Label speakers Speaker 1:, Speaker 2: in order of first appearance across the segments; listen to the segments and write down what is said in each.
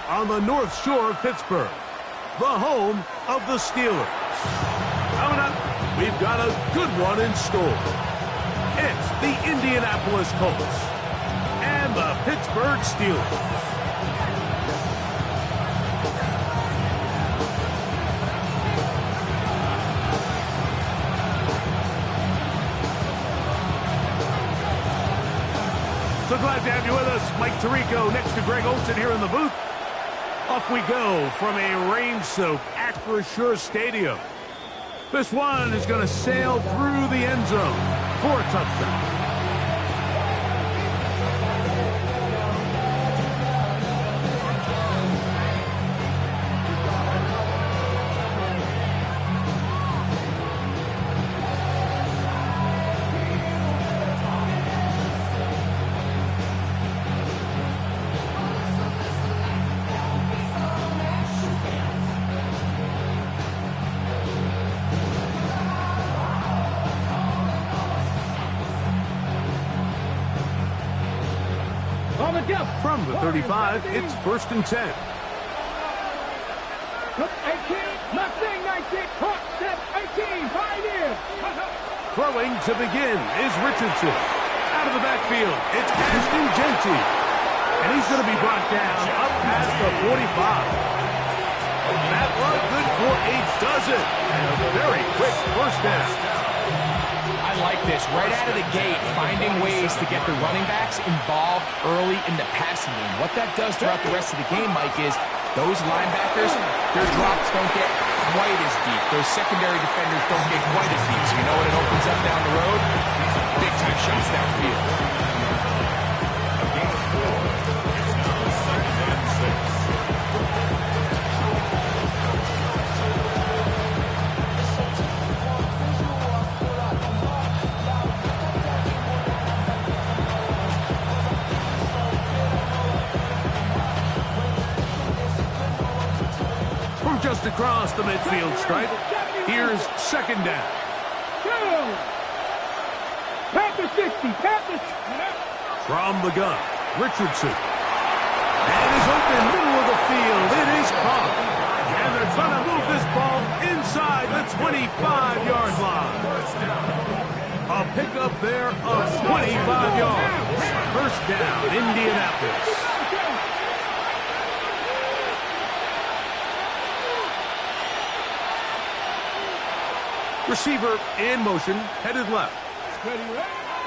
Speaker 1: on the North Shore of Pittsburgh, the home of the Steelers. Coming up, we've got a good one in store. It's the Indianapolis Colts and the Pittsburgh Steelers. So glad to have you with us. Mike Tirico next to Greg Olsen here in the booth. Off we go from a rain-soaked Acrisure Stadium. This one is going to sail through the end zone for a touchdown. From the 35, it's 1st and 10. Throwing to begin is Richardson. Out of the backfield, it's Ashton Genty. And he's going to be brought down up past the 45. That one good for a dozen. And a very quick first down.
Speaker 2: I like this. Right out of the gate, finding ways to get the running backs involved early in the passing game. What that does throughout the rest of the game, Mike, is those linebackers, their drops don't get quite as deep. Those secondary defenders don't get quite as deep. So you know what it opens up down the road? Big-time shots downfield.
Speaker 1: Just across the midfield stripe. Here's 2nd down. From the gun, Richardson. And is open middle of the field. It is caught. And they're trying to move this ball inside the 25-yard line. A pickup there of 25 yards. 1st down, Indianapolis. Receiver in motion, headed left.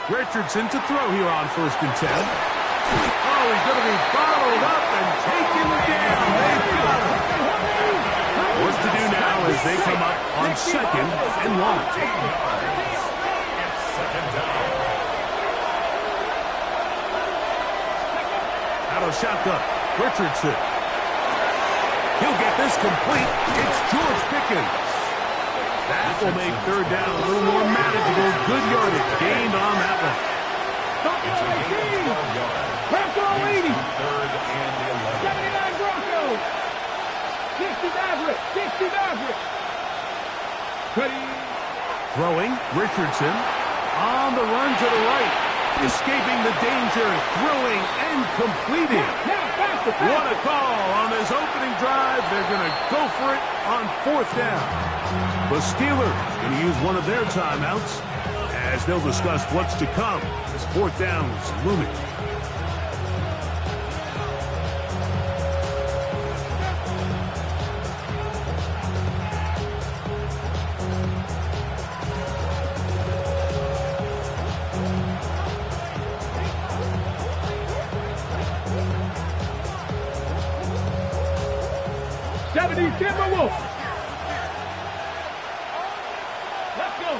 Speaker 1: Richardson to throw here on 1st and 10. Oh, he's going to be followed up and taken down. They've got him. What to do now as they come up on 2nd and 1. Out of shotgun, Richardson. He'll get this complete. It's George Pickens. That will make 3rd down a little more manageable. Good yardage gained on that one.
Speaker 3: It's a gain of 12 yards. 3rd and 11. 79 Broncos. 60 Maverick. 60 Maverick.
Speaker 1: Throwing, Richardson on the run to the right. Escaping the danger, throwing and completing. What a call on this opening drive. They're going to go for it on 4th down. The Steelers going to use one of their timeouts as they'll discuss what's to come as 4th down is looming.
Speaker 3: Timberwolves. Let's go.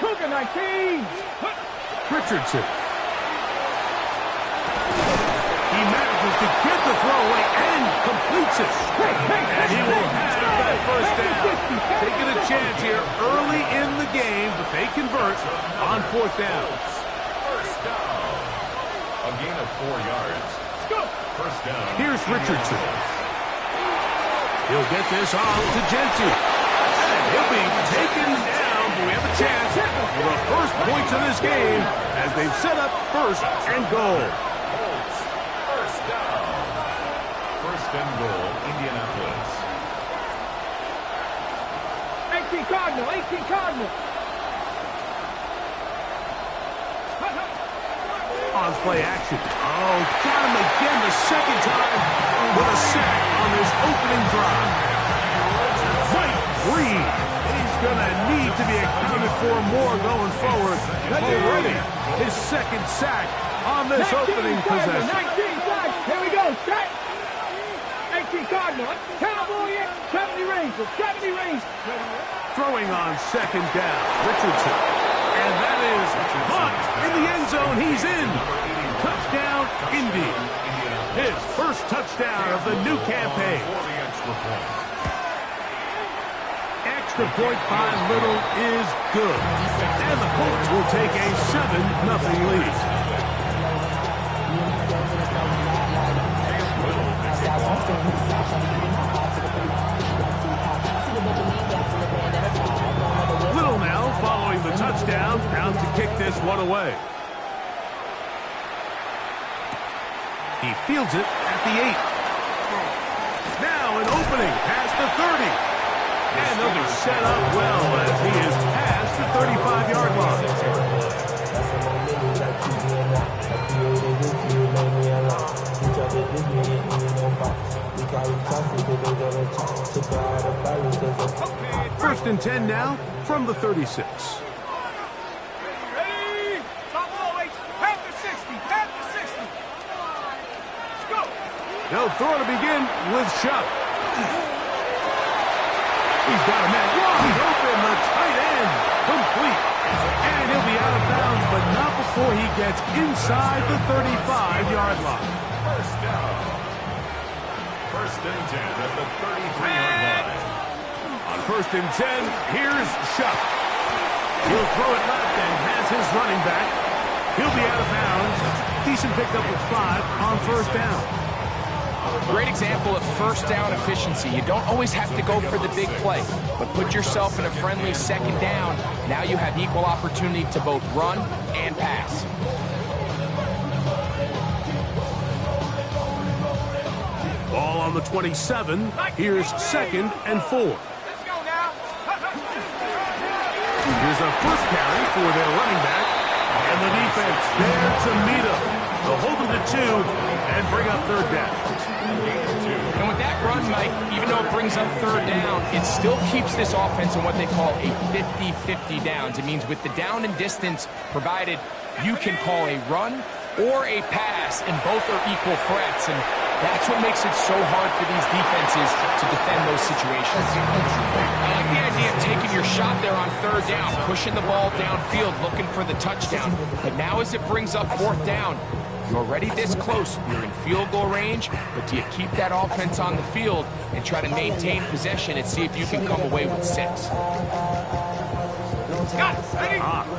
Speaker 3: Cougar 19.
Speaker 1: Richardson. He manages to get the throw away and completes it. And he will have that 1st down. Taking a chance here early in the game, but they convert on 4th down.
Speaker 3: 1st down. A gain of 4 yards. 1st down.
Speaker 1: Here's Richardson. He'll get this off to Genty. And he'll be taken down, but we have a chance for the first points of this game as they've set up 1st and goal.
Speaker 3: First down.
Speaker 4: First and goal, Indianapolis.
Speaker 3: 18 Cardinal, 18 Cardinal.
Speaker 1: On play action. Oh, got him again the second time with a sack on his opening drive. Mike Brewlg. He's going to need to be accounted for more going forward. Already his second sack on this opening possession.
Speaker 3: 19 sacks. Here we go. Sack. 18 Cardinal. Cowboy in. 70 range. 70 range.
Speaker 1: Throwing on second down. Richardson. And that is caught in the end zone. He's in. Touchdown, Indy. His first touchdown of the new campaign. Extra point by Little is good. And the Colts will take a 7-0 lead. Little now following the touchdown, out to kick this one away. He fields it at the 8. Now an opening past the 30. And they'll be set up well as he is past the 35-yard line. First and 10 now from the 36.
Speaker 3: Ready? Top always. Half to 60. Half to 60. Let's go.
Speaker 1: They'll throw to begin with Shuck. He's got a man wide open, the tight end, complete. And he'll be out of bounds, but not before he gets inside the 35-yard line.
Speaker 4: First down. First and 10 at the 33-yard line.
Speaker 1: On first and 10, here's Shuck. He'll throw it left and has his running back. He'll be out of bounds. Decent pickup of 5 on first down.
Speaker 2: Great example of first down efficiency. You don't always have to go for the big play, but put yourself in a friendly second down. Now you have equal opportunity to both run and pass.
Speaker 1: Ball on the 27. Here's second and 4.
Speaker 3: Let's go now.
Speaker 1: Here's a first carry for their running back. And the defense there to meet him. They'll hold him to 2 and bring up third down.
Speaker 2: And with that run, Mike, even though it brings up third down, it still keeps this offense in what they call a 50-50 downs. It means with the down and distance provided, you can call a run or a pass, and both are equal threats. And that's what makes it so hard for these defenses to defend those situations. I like the idea of taking your shot there on third down, pushing the ball downfield, looking for the touchdown. But now as it brings up fourth down, you're already this close. You're in field goal range, but do you keep that offense on the field and try to maintain possession and see if you can come away with 6?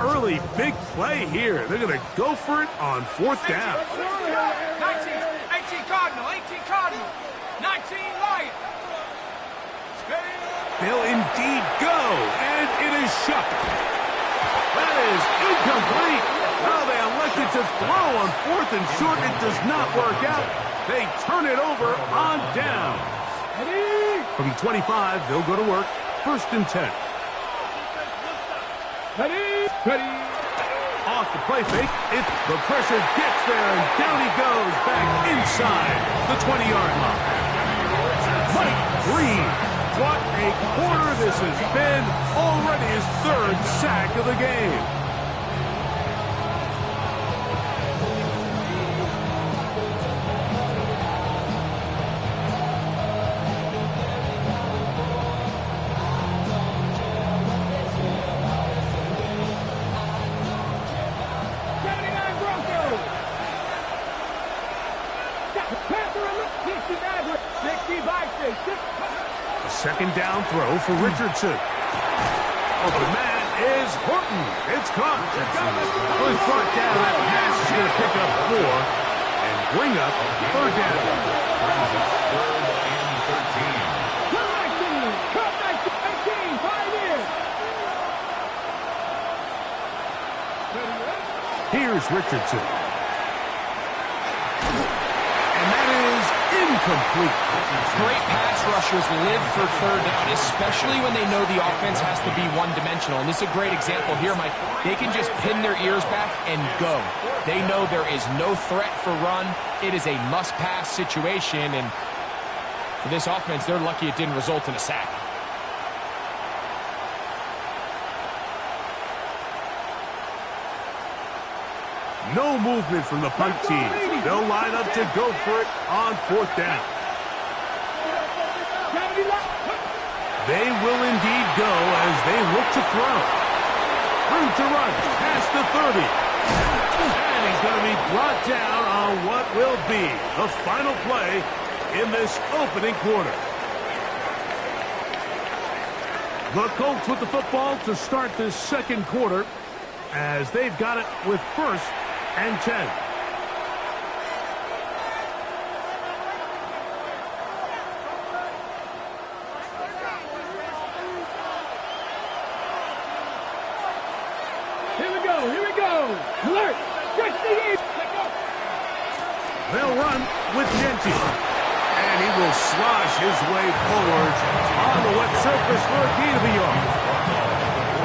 Speaker 1: Early big play here. They're going to go for it on fourth down.
Speaker 3: 18 Cardinal, 18 Cardinal, 19 Lion.
Speaker 1: They'll indeed go, and it is Shuck. That is incomplete. Well, they elected to throw on fourth and short. It does not work out. They turn it over on down. From 25, they'll go to work. First and 10.
Speaker 3: Ready.
Speaker 1: Off the play fake. The pressure gets there, and down he goes back inside the 20-yard line. Mike Brewlg. What a quarter this has been. Already his 3rd sack of the game. Second down throw for Richardson. Open man is Horton. It's caught. Well, he's brought down. That pass is going to pick up 4 and bring up third down. Here's Richardson. And that is incomplete. complete.
Speaker 2: Great pass rushers live for third down, especially when they know the offense has to be one-dimensional. And this is a great example here, Mike. They can just pin their ears back and go. They know there is no threat for run. It is a must-pass situation, and for this offense, they're lucky it didn't result in a sack.
Speaker 1: No movement from the punt team. They'll line up to go for it on fourth down. They will indeed go as they look to throw. Room to run past the 30. And he's going to be brought down on what will be the final play in this opening quarter. The Colts with the football to start this second quarter as they've got it with first and 10.
Speaker 3: Here we go. Alert. Stretch the east.
Speaker 1: They'll run with Genty. And he will slosh his way forward on the wet surface for a gain of a yard.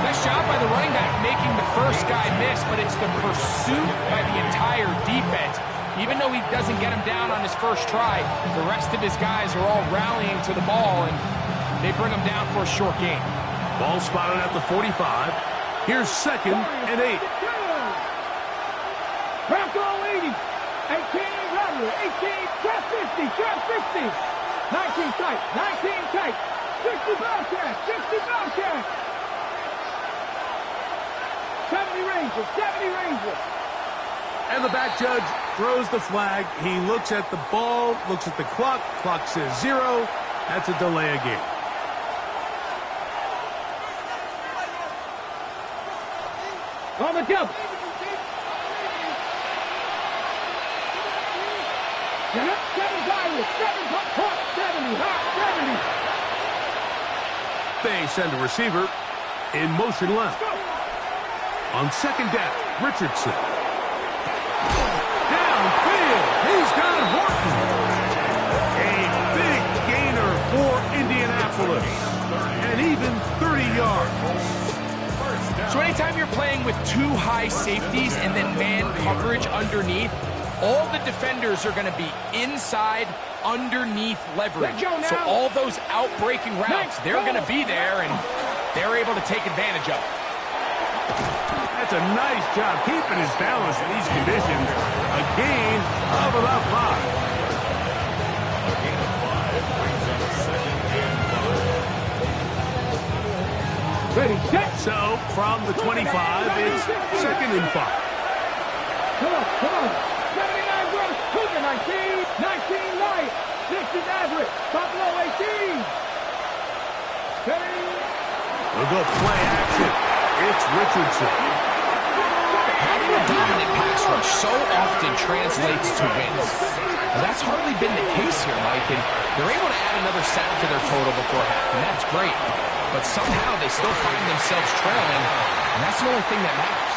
Speaker 2: Nice job by the running back making the first guy miss, but it's the pursuit by the entire defense. Even though he doesn't get him down on his first try, the rest of his guys are all rallying to the ball, and they bring him down for a short gain.
Speaker 1: Ball spotted at the 45. Here's second and 8.
Speaker 3: Bronco 80. 18 Rattler. 18. Trap 50. Trap 50. 19 tight. 19 tight. 60 Bobcat. 60 Bobcat. 70 Ranger. 70 Ranger.
Speaker 1: And the back judge throws the flag. He looks at the ball, looks at the clock. Clock says 0. That's a delay of game.
Speaker 3: On the jump. 7 Pirates. 7 Hawk. 70. Hawk 70.
Speaker 1: They send a receiver in motion left. On second down, Richardson. Downfield. He's got Horton. A big gainer for Indianapolis. And even 30 yards.
Speaker 2: So anytime you're playing with two high safeties and then man coverage underneath, all the defenders are going to be inside, underneath leverage. So all those out-breaking routes, they're going to be there, and they're able to take advantage of it.
Speaker 1: That's a nice job keeping his balance in these conditions. A gain of about 5.
Speaker 3: Ready, set.
Speaker 1: So, from the 25, it's second and 5.
Speaker 3: Come on. 79 Gross. Cougar 19. 19 Light. 60 Maverick. Buffalo 18.
Speaker 1: We'll go play action. It's Richardson.
Speaker 2: Having a dominant pass rush so often translates to wins. Well, that's hardly been the case here, Mike, and they're able to add another sack to their total before half, and that's great. But somehow they still find themselves trailing, and that's the only thing that matters.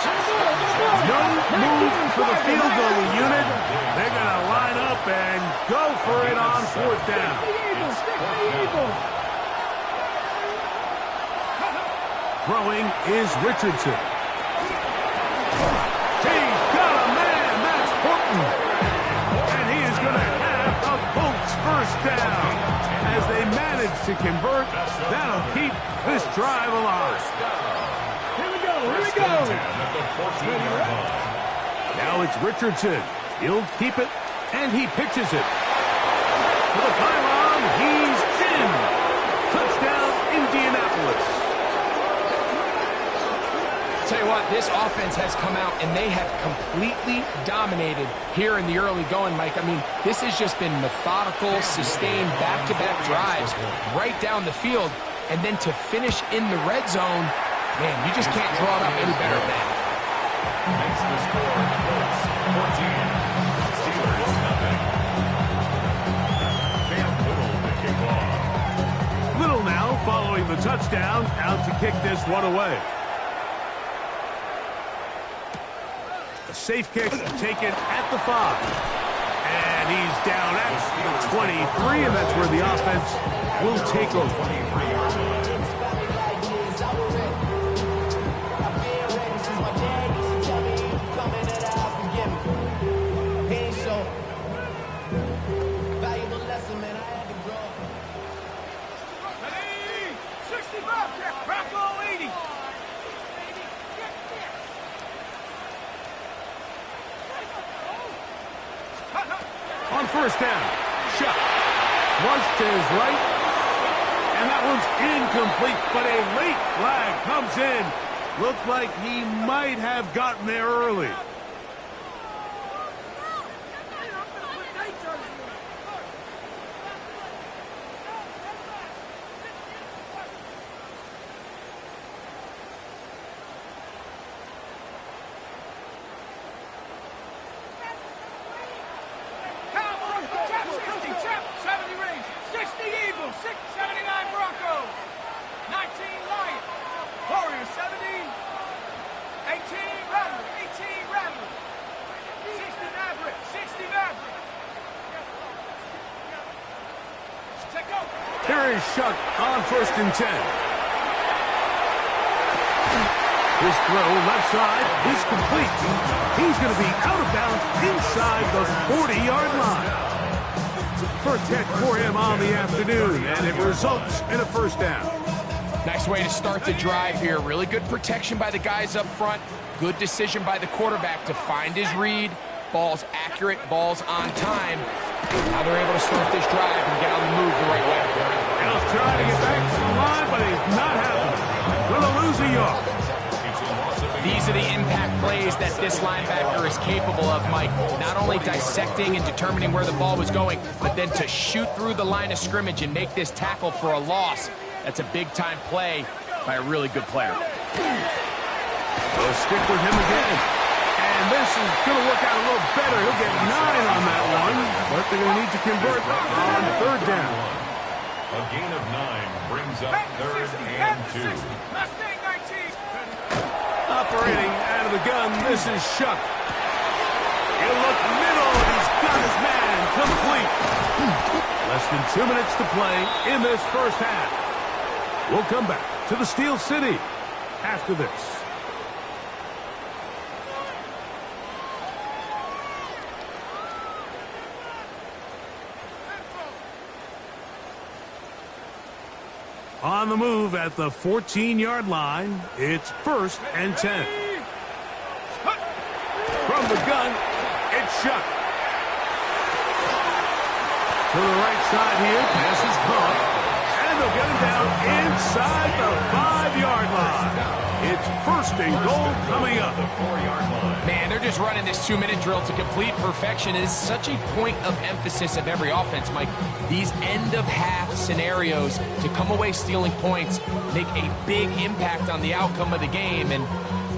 Speaker 1: No move for the field goal unit. They're going to line up and go for it on fourth down. Throwing is Richardson. He's got a man. That's Horton. And he is going to have a Colts first down. As they manage to convert, that'll keep this drive alive.
Speaker 3: Here we go.
Speaker 1: Now it's Richardson. He'll keep it, and he pitches it. To the pylon, he's in. Touchdown, Indianapolis.
Speaker 2: Tell you what, this offense has come out and they have completely dominated here in the early going, Mike. I mean, this has just been methodical, sustained, back-to-back drives right down the field. And then to finish in the red zone, man, you just can't draw it up any better than that.
Speaker 4: Makes the score Colts 14, Steelers nothing. Cam Little to kick off.
Speaker 1: Little now following the touchdown, out to kick this one away. A safe kick taken at the 5. And And he's down at the 23, and that's where the offense will take over. On first down, shot, flush to his right, and that one's incomplete, but a late flag comes in. Looked like he might have gotten there early. Here is Shuck on first and 10. His throw left side is complete. He's going to be out of bounds inside the 40-yard line. First catch for him on the afternoon, and it results in a first down.
Speaker 2: Nice way to start the drive here. Really good protection by the guys up front. Good decision by the quarterback to find his read. Ball's accurate, ball's on time. Now they're able to start this drive and get on the move the right way.
Speaker 1: And he'll try to get back to the line, but he's not happening. Going to lose a yard.
Speaker 2: These are the impact plays that this linebacker is capable of, Mike. Not only dissecting and determining where the ball was going, but then to shoot through the line of scrimmage and make this tackle for a loss. That's a big-time play by a really good player.
Speaker 1: They'll stick with him again. And this is going to work out a little better. He'll get 9 on that one, but they're going to need to convert on third down.
Speaker 4: A gain of 9 brings up third and 2.
Speaker 3: Mustang 19.
Speaker 1: Operating out of the gun, this is Shuck. He'll look middle, and he's got his man complete. Less than 2 minutes to play in this first half. We'll come back to the Steel City after this. On the move at the 14-yard line, it's first and 10. From the gun, it's Shuck. To the right side here, pass is caught. And they'll get him down inside the 5-yard line. It's first and goal coming up.
Speaker 2: Man, they're just running this 2-minute drill to complete perfection. It is such a point of emphasis of every offense, Mike. These end-of-half scenarios to come away stealing points make a big impact on the outcome of the game. And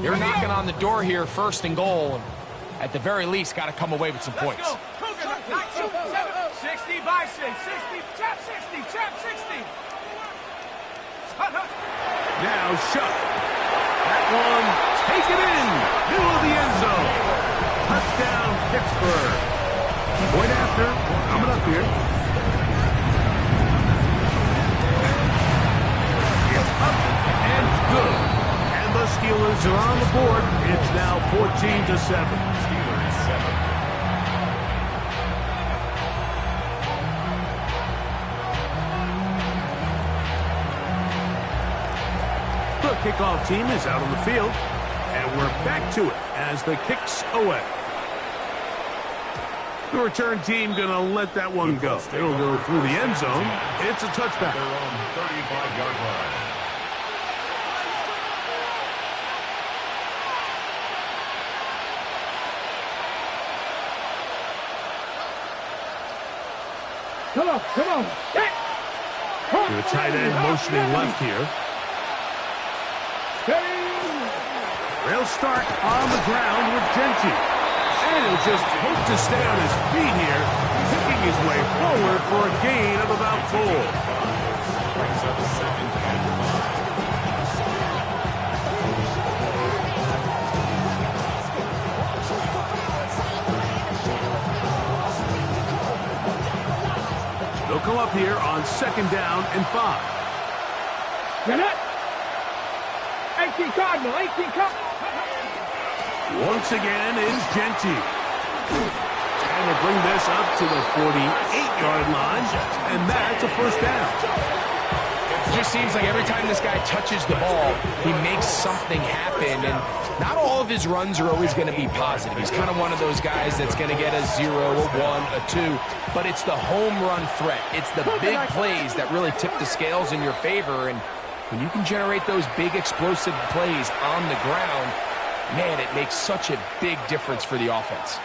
Speaker 2: they're knocking on the door here, first and goal. At the very least, got to come away with some points.
Speaker 3: 60 by 6, 60, chap 60, chap 60.
Speaker 1: Now Shuck. That one taken in, middle of the end zone. Touchdown, Pittsburgh. Point after, coming up here. It's up and good. And the Steelers are on the board. It's now 14-7.
Speaker 4: Steelers 7.
Speaker 1: The kickoff team is out on the field, and we're back to it as the kick's away. The return team going to let that one go. It'll go through the end zone. It's a touchback.
Speaker 4: Their own 35-yard line.
Speaker 3: Come on.
Speaker 1: The tight end motioning left here. They'll start on the ground with Genty. And he'll just hope to stay on his feet here, picking his way forward for a gain of about 4.
Speaker 4: Brings up second and 5.
Speaker 1: They'll come up here on 2nd down and 5.
Speaker 3: Get it. 18 Cardinal, 18 Cardinal.
Speaker 1: Once again is Gentile. And they bring this up to the 48-yard line, and that's a 1st down.
Speaker 2: It just seems like every time this guy touches the ball, he makes something happen, and not all of his runs are always going to be positive. He's kind of one of those guys that's going to get a 0, a 1, a 2, but it's the home run threat. It's the big plays that really tip the scales in your favor, and when you can generate those big explosive plays on the ground, man, it makes such a big difference for the offense.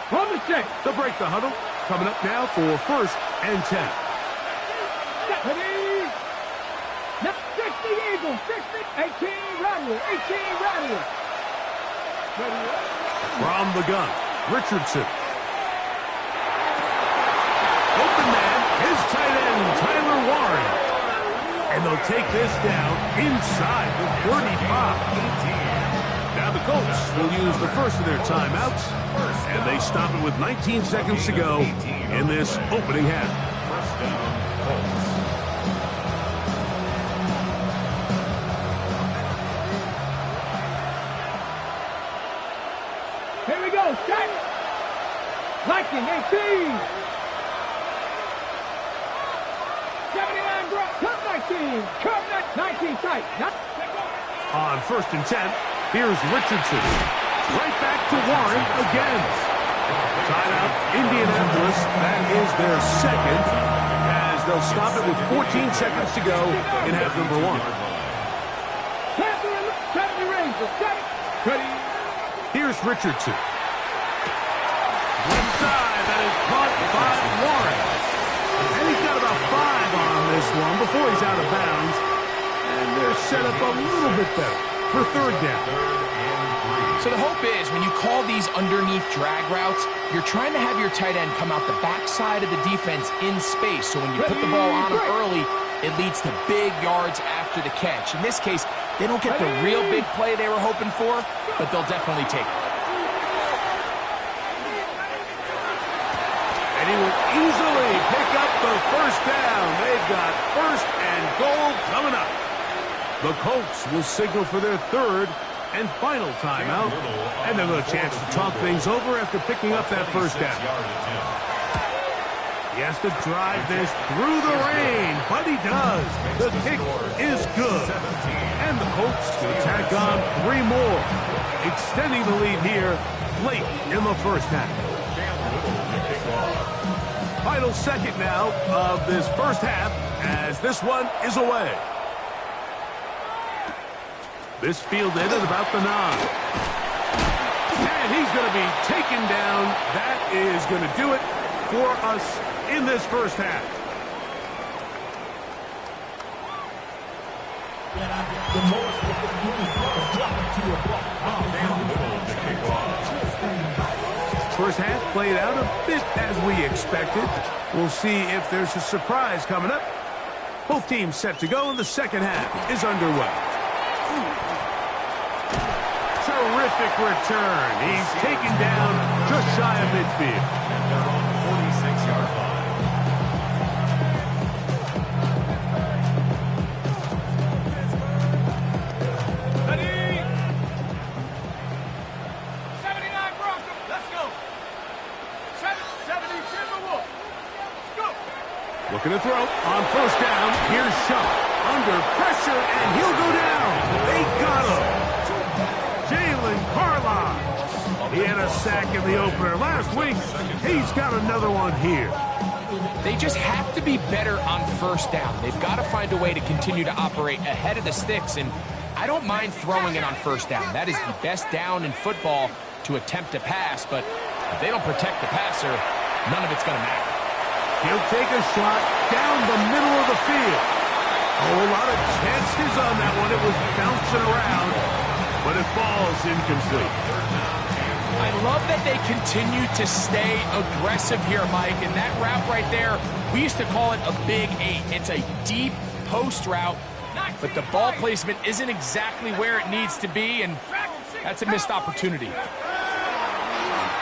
Speaker 3: Hold the check.
Speaker 1: They'll break the huddle. Coming up now for 1st and 10.
Speaker 3: Ready. Now 60 Eagles, 60, 18 Rattler, 18 Rattler. Ready.
Speaker 1: From the gun, Richardson. Open man, his tight end, Tyler Warren. And they'll take this down inside the 35. Now the Colts will use the first of their timeouts, and they stop it with 19 seconds to go in this opening half.
Speaker 4: 1st down, Colts.
Speaker 3: Here we go, shot. Liking, 18. 79 drop, come 19. Come 19 tight.
Speaker 1: On 1st and 10, here's Richardson. Right back to Warren again. Timeout, Indianapolis. That is their 2nd, as they'll stop it with 14 seconds to go in half number 1. Here's Richardson. Left side, that is caught by Warren. And he's got about 5 on this one before he's out of bounds. And they're set up a little bit better for 3rd down.
Speaker 2: So the hope is when you call these underneath drag routes, you're trying to have your tight end come out the backside of the defense in space. So when you put the ball on him early, it leads to big yards after the catch. In this case, they don't get the real big play they were hoping for, but they'll definitely take it.
Speaker 1: And he will easily pick up the 1st down. They've got 1st and goal coming up. The Colts will signal for their 3rd and final timeout, and they'll have a chance to talk things over after picking up that 1st down. He has to drive this through the rain, but he does. The kick is good. And the Colts will tack on 3 more, extending the lead here late in the 1st half. Final 2nd now of this 1st half, as this one is away. This fielded at about the 9. And he's going to be taken down. That is going to do it for us in this 1st half. First half played out a bit as we expected. We'll see if there's a surprise coming up. Both teams set to go, and the 2nd half is underway. Terrific return. He's taken down just shy of midfield.
Speaker 4: And they're on the 46-yard line.
Speaker 3: Ready? 79 Broncos. Let's go. 70 Timberwolves. Go.
Speaker 1: Looking to throw on 1st down. Here's Shuck under pressure, and he'll go down. They got him. He had a sack in the opener last week. He's got another one here.
Speaker 2: They just have to be better on 1st down. They've got to find a way to continue to operate ahead of the sticks, and I don't mind throwing it on 1st down. That is the best down in football to attempt a pass, but if they don't protect the passer, none of it's going to matter.
Speaker 1: He'll take a shot down the middle of the field. Oh, a lot of chances on that one. It was bouncing around, but it falls incomplete.
Speaker 2: I love that they continue to stay aggressive here, Mike, and that route right there, we used to call it a big 8. It's a deep post route, but the ball placement isn't exactly where it needs to be, and that's a missed opportunity.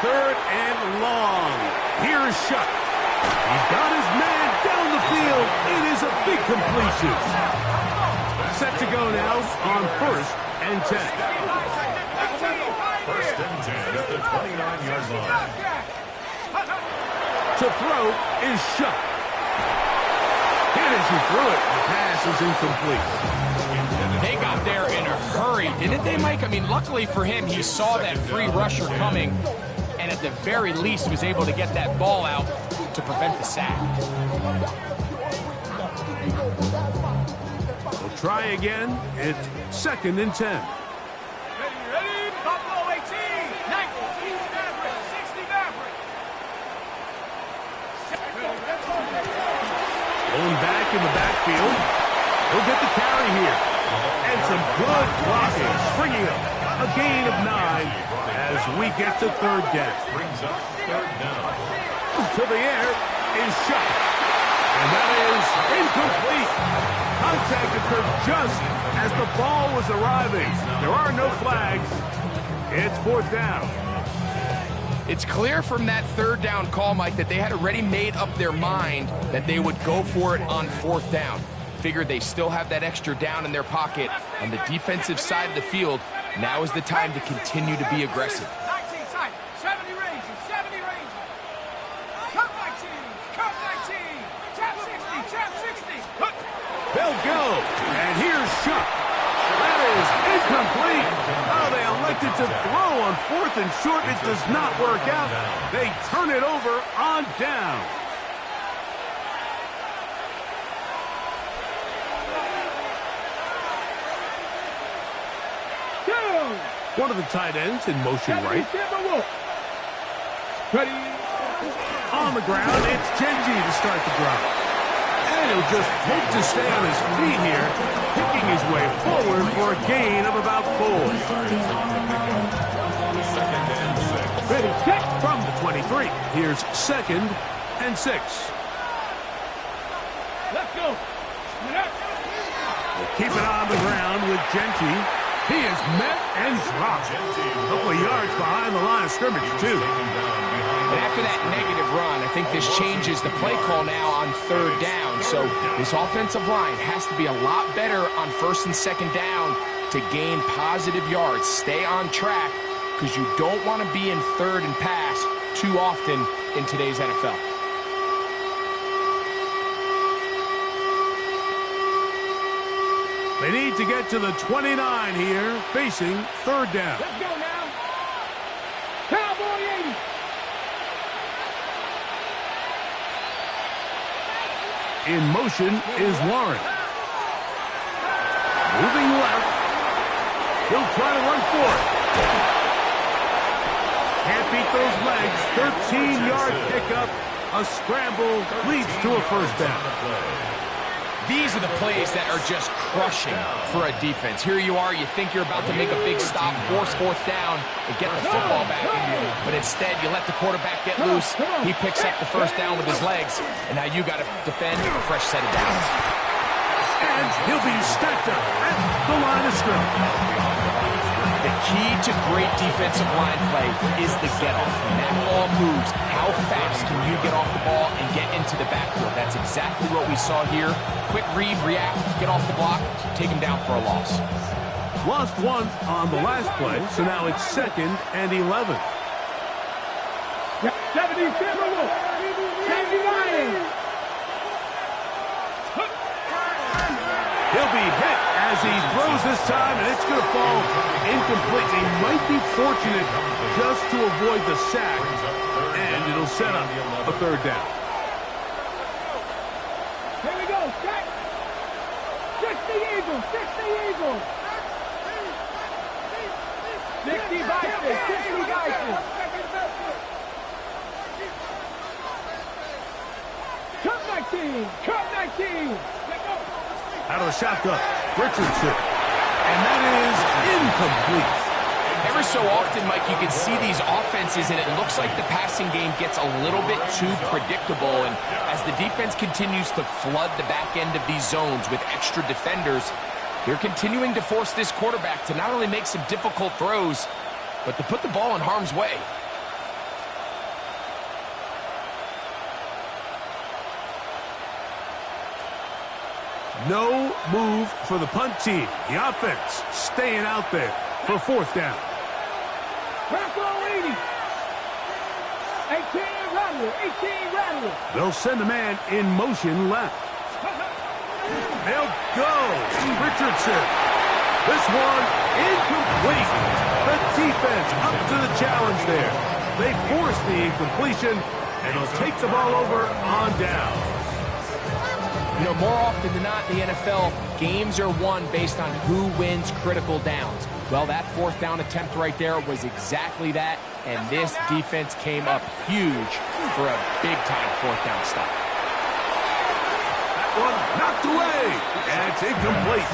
Speaker 1: 3rd and long. Here's Shuck. He's got his man down the field. It is a big completion. Set to go now on 1st and 10.
Speaker 4: 1st and 10 at the 29-yard line.
Speaker 1: To throw is shut. And as he threw it, the pass is incomplete.
Speaker 2: They got there in a hurry, didn't they, Mike? I mean, luckily for him, he saw that free rusher coming, and at the very least was able to get that ball out to prevent the sack.
Speaker 1: We'll try again. It's 2nd and 10.
Speaker 3: Ready? Buffalo 18, 19, Maverick, 60 Maverick.
Speaker 1: Going back in the backfield. He'll get the carry here. And some good blocking. Springing up. A gain of 9 as we get to 3rd down.
Speaker 4: Brings up 3rd down.
Speaker 1: To the air is shot. And that is incomplete. Contact occurred just as the ball was arriving. There are no flags. It's 4th down.
Speaker 2: It's clear from that 3rd down call, Mike, that they had already made up their mind that they would go for it on 4th down. Figured they still have that extra down in their pocket on the defensive side of the field. Now is the time to continue to be aggressive.
Speaker 3: 19 tight, 70 ranges, 70 ranges. Cut 19, cut 19, trap 60, trap 60.
Speaker 1: They'll go. And here's Shuck. That is incomplete. Oh, they elected to throw on 4th and short. It does not work out. They turn it over on down. One of the tight ends in motion right.
Speaker 3: Ready?
Speaker 1: On the ground, it's Genji to start the drive. And he'll just hope to stay on his feet here, picking his way forward for a gain of about 4.
Speaker 3: Ready, check.
Speaker 1: From the 23, here's 2nd and 6.
Speaker 3: Let's go.
Speaker 1: We'll keep it on the ground with Genji. He is met and dropped. A couple of yards behind the line of scrimmage, too.
Speaker 2: And after that negative run, I think this changes the play call now on 3rd down. So this offensive line has to be a lot better on 1st and 2nd down to gain positive yards. Stay on track because you don't want to be in 3rd and pass too often in today's NFL.
Speaker 1: They need to get to the 29 here, facing 3rd down.
Speaker 3: Let's go now. Cowboy 80.
Speaker 1: In motion is Warren. Moving left. He'll try to run for it. Can't beat those legs. 13-yard pickup. A scramble leads to a 1st down.
Speaker 2: These are the plays that are just crushing for a defense. Here you are, you think you're about to make a big stop, force 4th down, and get the football back. But instead, you let the quarterback get loose. He picks up the 1st down with his legs, and now you got to defend a fresh set of downs.
Speaker 1: And he'll be stacked up at the line of scrimmage.
Speaker 2: The key to great defensive line play is the get-off. When that ball moves, how fast can you get off the ball and get into the backfield? That's exactly what we saw here. Quick read, react, get off the block, take him down for a loss.
Speaker 1: Lost 1 on the last play, so now it's 2nd and 11.
Speaker 3: 70, 79.
Speaker 1: He'll be hit as he throws this time, and it's going to fall incomplete. He might be fortunate just to avoid the sack, and it'll set up a 3rd down.
Speaker 3: Here we go, check. 60 Eagles, 60 Eagles. 60 Bison, 60 Bison. Cut 19, cut 19.
Speaker 1: Out of the shotgun, Richardson. And that is incomplete.
Speaker 2: Every so often, Mike, you can see these offenses, and it looks like the passing game gets a little bit too predictable. And as the defense continues to flood the back end of these zones with extra defenders, they're continuing to force this quarterback to not only make some difficult throws, but to put the ball in harm's way.
Speaker 1: No move for the punt team. The offense staying out there for fourth down.
Speaker 3: Bronco 80. 18 Rattler. 18 Rattler.
Speaker 1: They'll send a man in motion left. They'll go. Richardson. This one incomplete. The defense up to the challenge there. They force the incompletion, and they'll take the ball over on down.
Speaker 2: You know, more often than not in the NFL, games are won based on who wins critical downs. Well, that fourth down attempt right there was exactly that, and this defense came up huge for a big-time fourth down stop.
Speaker 1: That one knocked away, and it's incomplete.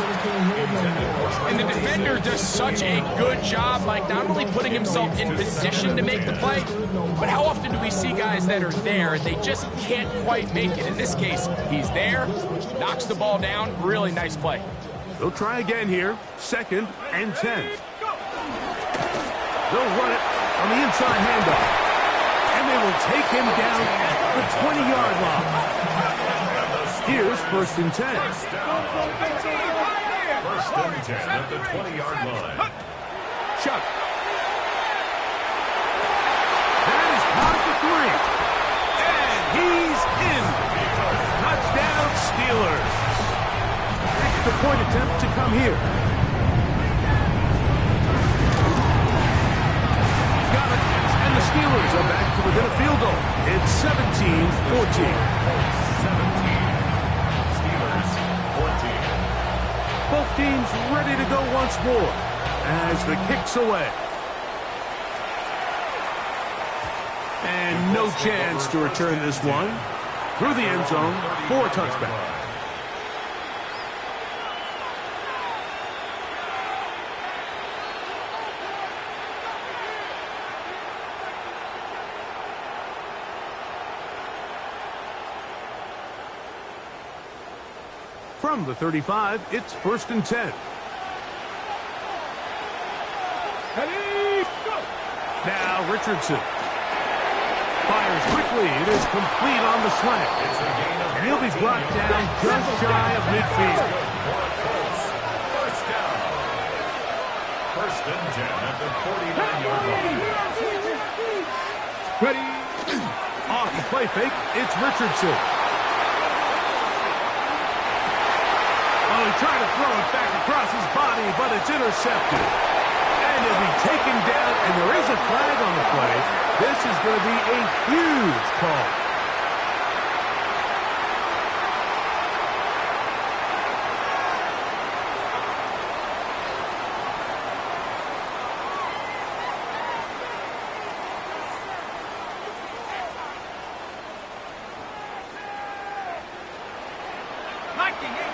Speaker 2: And the defender does such a good job, like not only putting himself in position to make the play, but how often do we see guys that are there and they just can't quite make it? In this case, he's there, knocks the ball down, really nice play.
Speaker 1: They'll try again here, 2nd and 10. They'll run it on the inside handoff, and they will take him down at the 20-yard line. Here's 1st and 10.
Speaker 4: First and 10 at the 20-yard line.
Speaker 1: Chuck. That is caught at the 3. And he's in. Touchdown, Steelers. Extra point attempt to come here. He's got it. And the Steelers are back to within a field goal. It's 17-14. Both teams ready to go once more as the kick's away. And no chance to return this one. Through the end zone for a touchback. From the 35, it's 1st and 10.
Speaker 3: Ready, go.
Speaker 1: Now Richardson fires quickly. It is complete on the slant. And he'll be brought down just shy of midfield.
Speaker 4: First down. 1st and 10 at the 49-yard line.
Speaker 3: Ready.
Speaker 1: Off the play fake, it's Richardson. Oh, he tried to throw it back across his body, but it's intercepted. And he'll be taken down, and there is a flag on the play. This is going to be a huge call.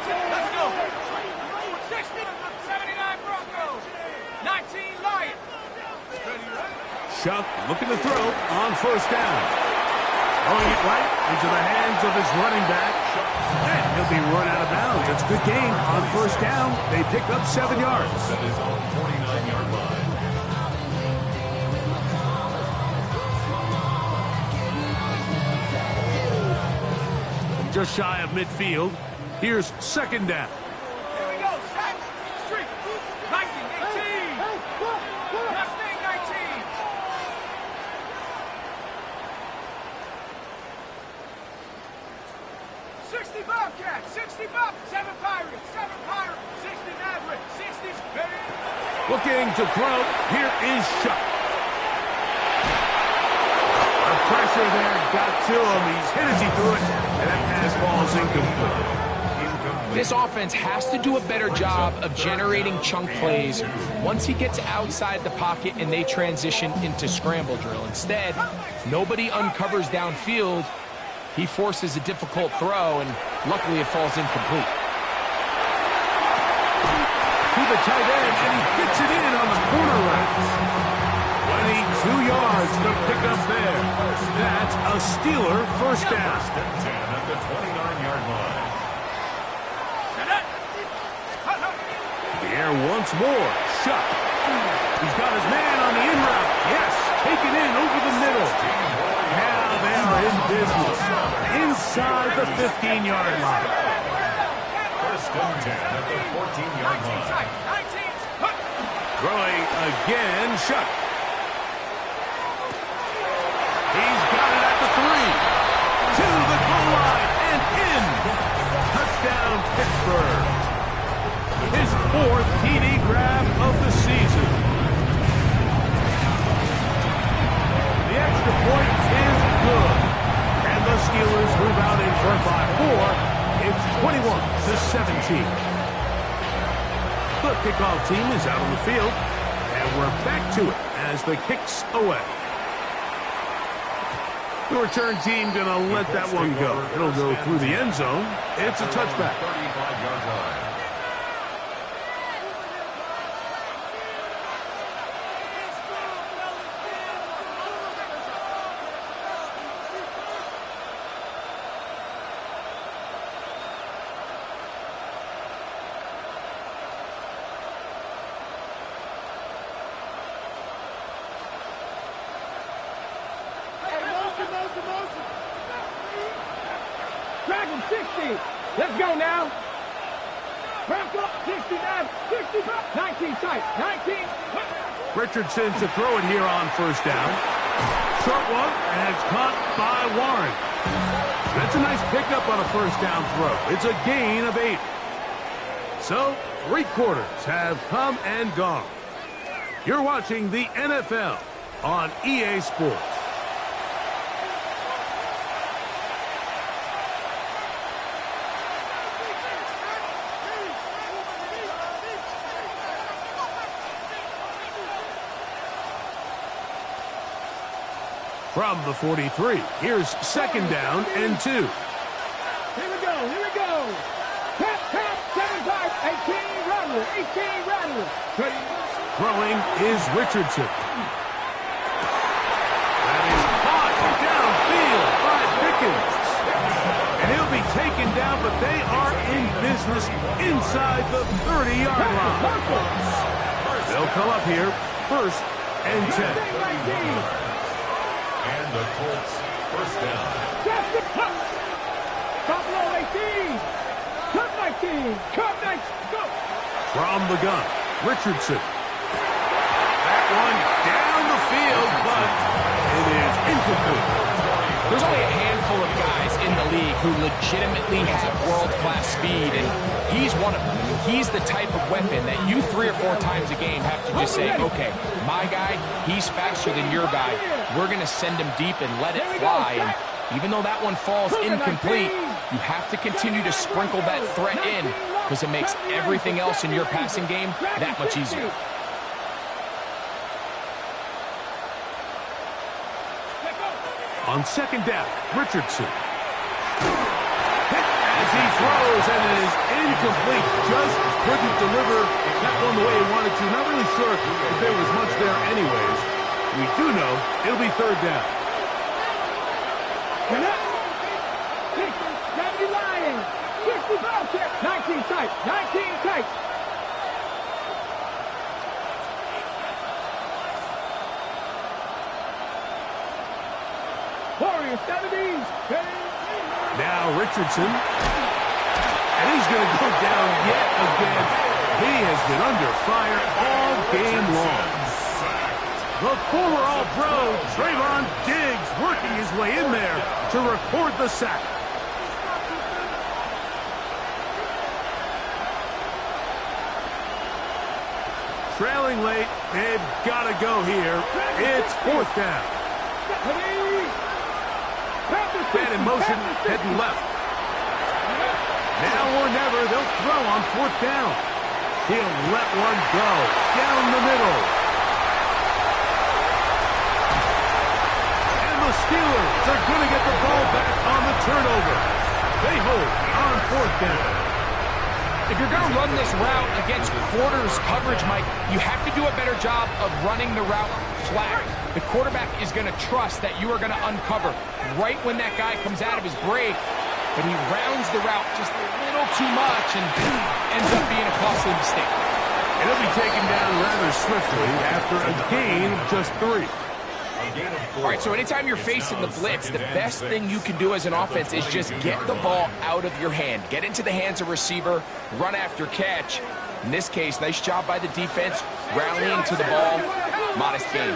Speaker 3: Let's go. 60, 79 Broncos. 19 Lions.
Speaker 1: Shuck looking to throw on 1st down. Throwing it right into the hands of his running back. And he'll be run out of bounds. It's a good gain on 1st down. They pick up 7 yards.
Speaker 4: That is on 49-yard line.
Speaker 1: Just shy of midfield. Here's 2nd down.
Speaker 3: Here we go. Set. Street. 19, 18. Mustang 19. 60 Bobcats. 60 Bob. 7 Pirates. 7 Pirates. 60 Mavericks. 60 ready.
Speaker 1: Looking to throw. Here is Shuck. The pressure there got to him. He's hit as he threw it. And that pass ball is incomplete.
Speaker 2: This offense has to do a better job of generating chunk plays once he gets outside the pocket and they transition into scramble drill. Instead, nobody uncovers downfield. He forces a difficult throw, and luckily it falls incomplete.
Speaker 1: To the tight end, and he gets it in on the corner route. 22 yards to pick up there. That's a Steeler 1st down.
Speaker 4: 1st and 10 at the 29-yard line.
Speaker 1: The air once more. Shuck. He's got his man on the in route. Yes, taken in over the middle. Now they are in business. Inside the 15-yard line.
Speaker 4: First and 10 at the 14-yard line.
Speaker 1: Throwing again, shut. He's got it at the 3. To the goal line and in. Touchdown, Pittsburgh. His 4th TD grab of the season. The extra point is good. And the Steelers move out in front by 4. It's 21-17. The kickoff team is out on the field. And we're back to it as the kick's away. The return team going to let that one go. It'll go through the end zone. It's a touchback.
Speaker 4: 35-yard line.
Speaker 3: Drag him 60. Let's go now. Back up 69, 65, 19 tight, 19.
Speaker 1: Richardson to throw it here on first down. Short one, and it's caught by Warren. That's a nice pickup on a first down throw. It's a gain of 8. So, 3 quarters have come and gone. You're watching the NFL on EA Sports. From the 43, here's second down and 2.
Speaker 3: Here we go, here we go. Tap, tap, 75, 18, Rattler, 18, Rattler.
Speaker 1: Throwing is Richardson. That is caught downfield by Pickens. And he'll be taken down, but they are in business inside the 30-yard line. They'll come up here, first and 10.
Speaker 4: And the Colts first down.
Speaker 3: Top low 18. Cut 19. Cut 19. Go.
Speaker 1: From the gun, Richardson. That one down the field, but it is incomplete.
Speaker 2: There's only a handful of guys in the league who legitimately have world-class speed, and he's one of them. He's the type of weapon that you 3 or 4 times a game have to just say, okay, my guy, he's faster than your guy. We're going to send him deep and let it fly. And even though that one falls incomplete, you have to continue to sprinkle that threat in because it makes everything else in your passing game that much easier.
Speaker 1: On second down, Richardson. As he throws, and it is incomplete. Just couldn't deliver that one the way he wanted to. Not really sure if there was much there anyways. We do know it'll be third down.
Speaker 3: 70 Lions. 65 check. 19 tight. 19 tight. Warriors 70s.
Speaker 1: Now Richardson. And he's going to go down yet again. He has been under fire all game long. The former All-Pro, Trayvon Diggs, working his way in there to record the sack. Trailing late, they've got to go here. It's fourth down. Man in motion, heading left. Now or never, they'll throw on fourth down. He'll let one go down the middle. And the Steelers are going to get the ball back on the turnover. They hold on fourth down.
Speaker 2: If you're going to run this route against quarters coverage, Mike, you have to do a better job of running the route flat. The quarterback is going to trust that you are going to uncover right when that guy comes out of his break, but he rounds the route just a little too much and ends up being a costly mistake.
Speaker 1: It'll be taken down rather swiftly after a gain of just 3.
Speaker 2: All right, so anytime you're facing the blitz, the best thing you can do as an offense is just get the ball out of your hand. Get into the hands of receiver, run after catch. In this case, nice job by the defense, rallying to the ball. Modest gain.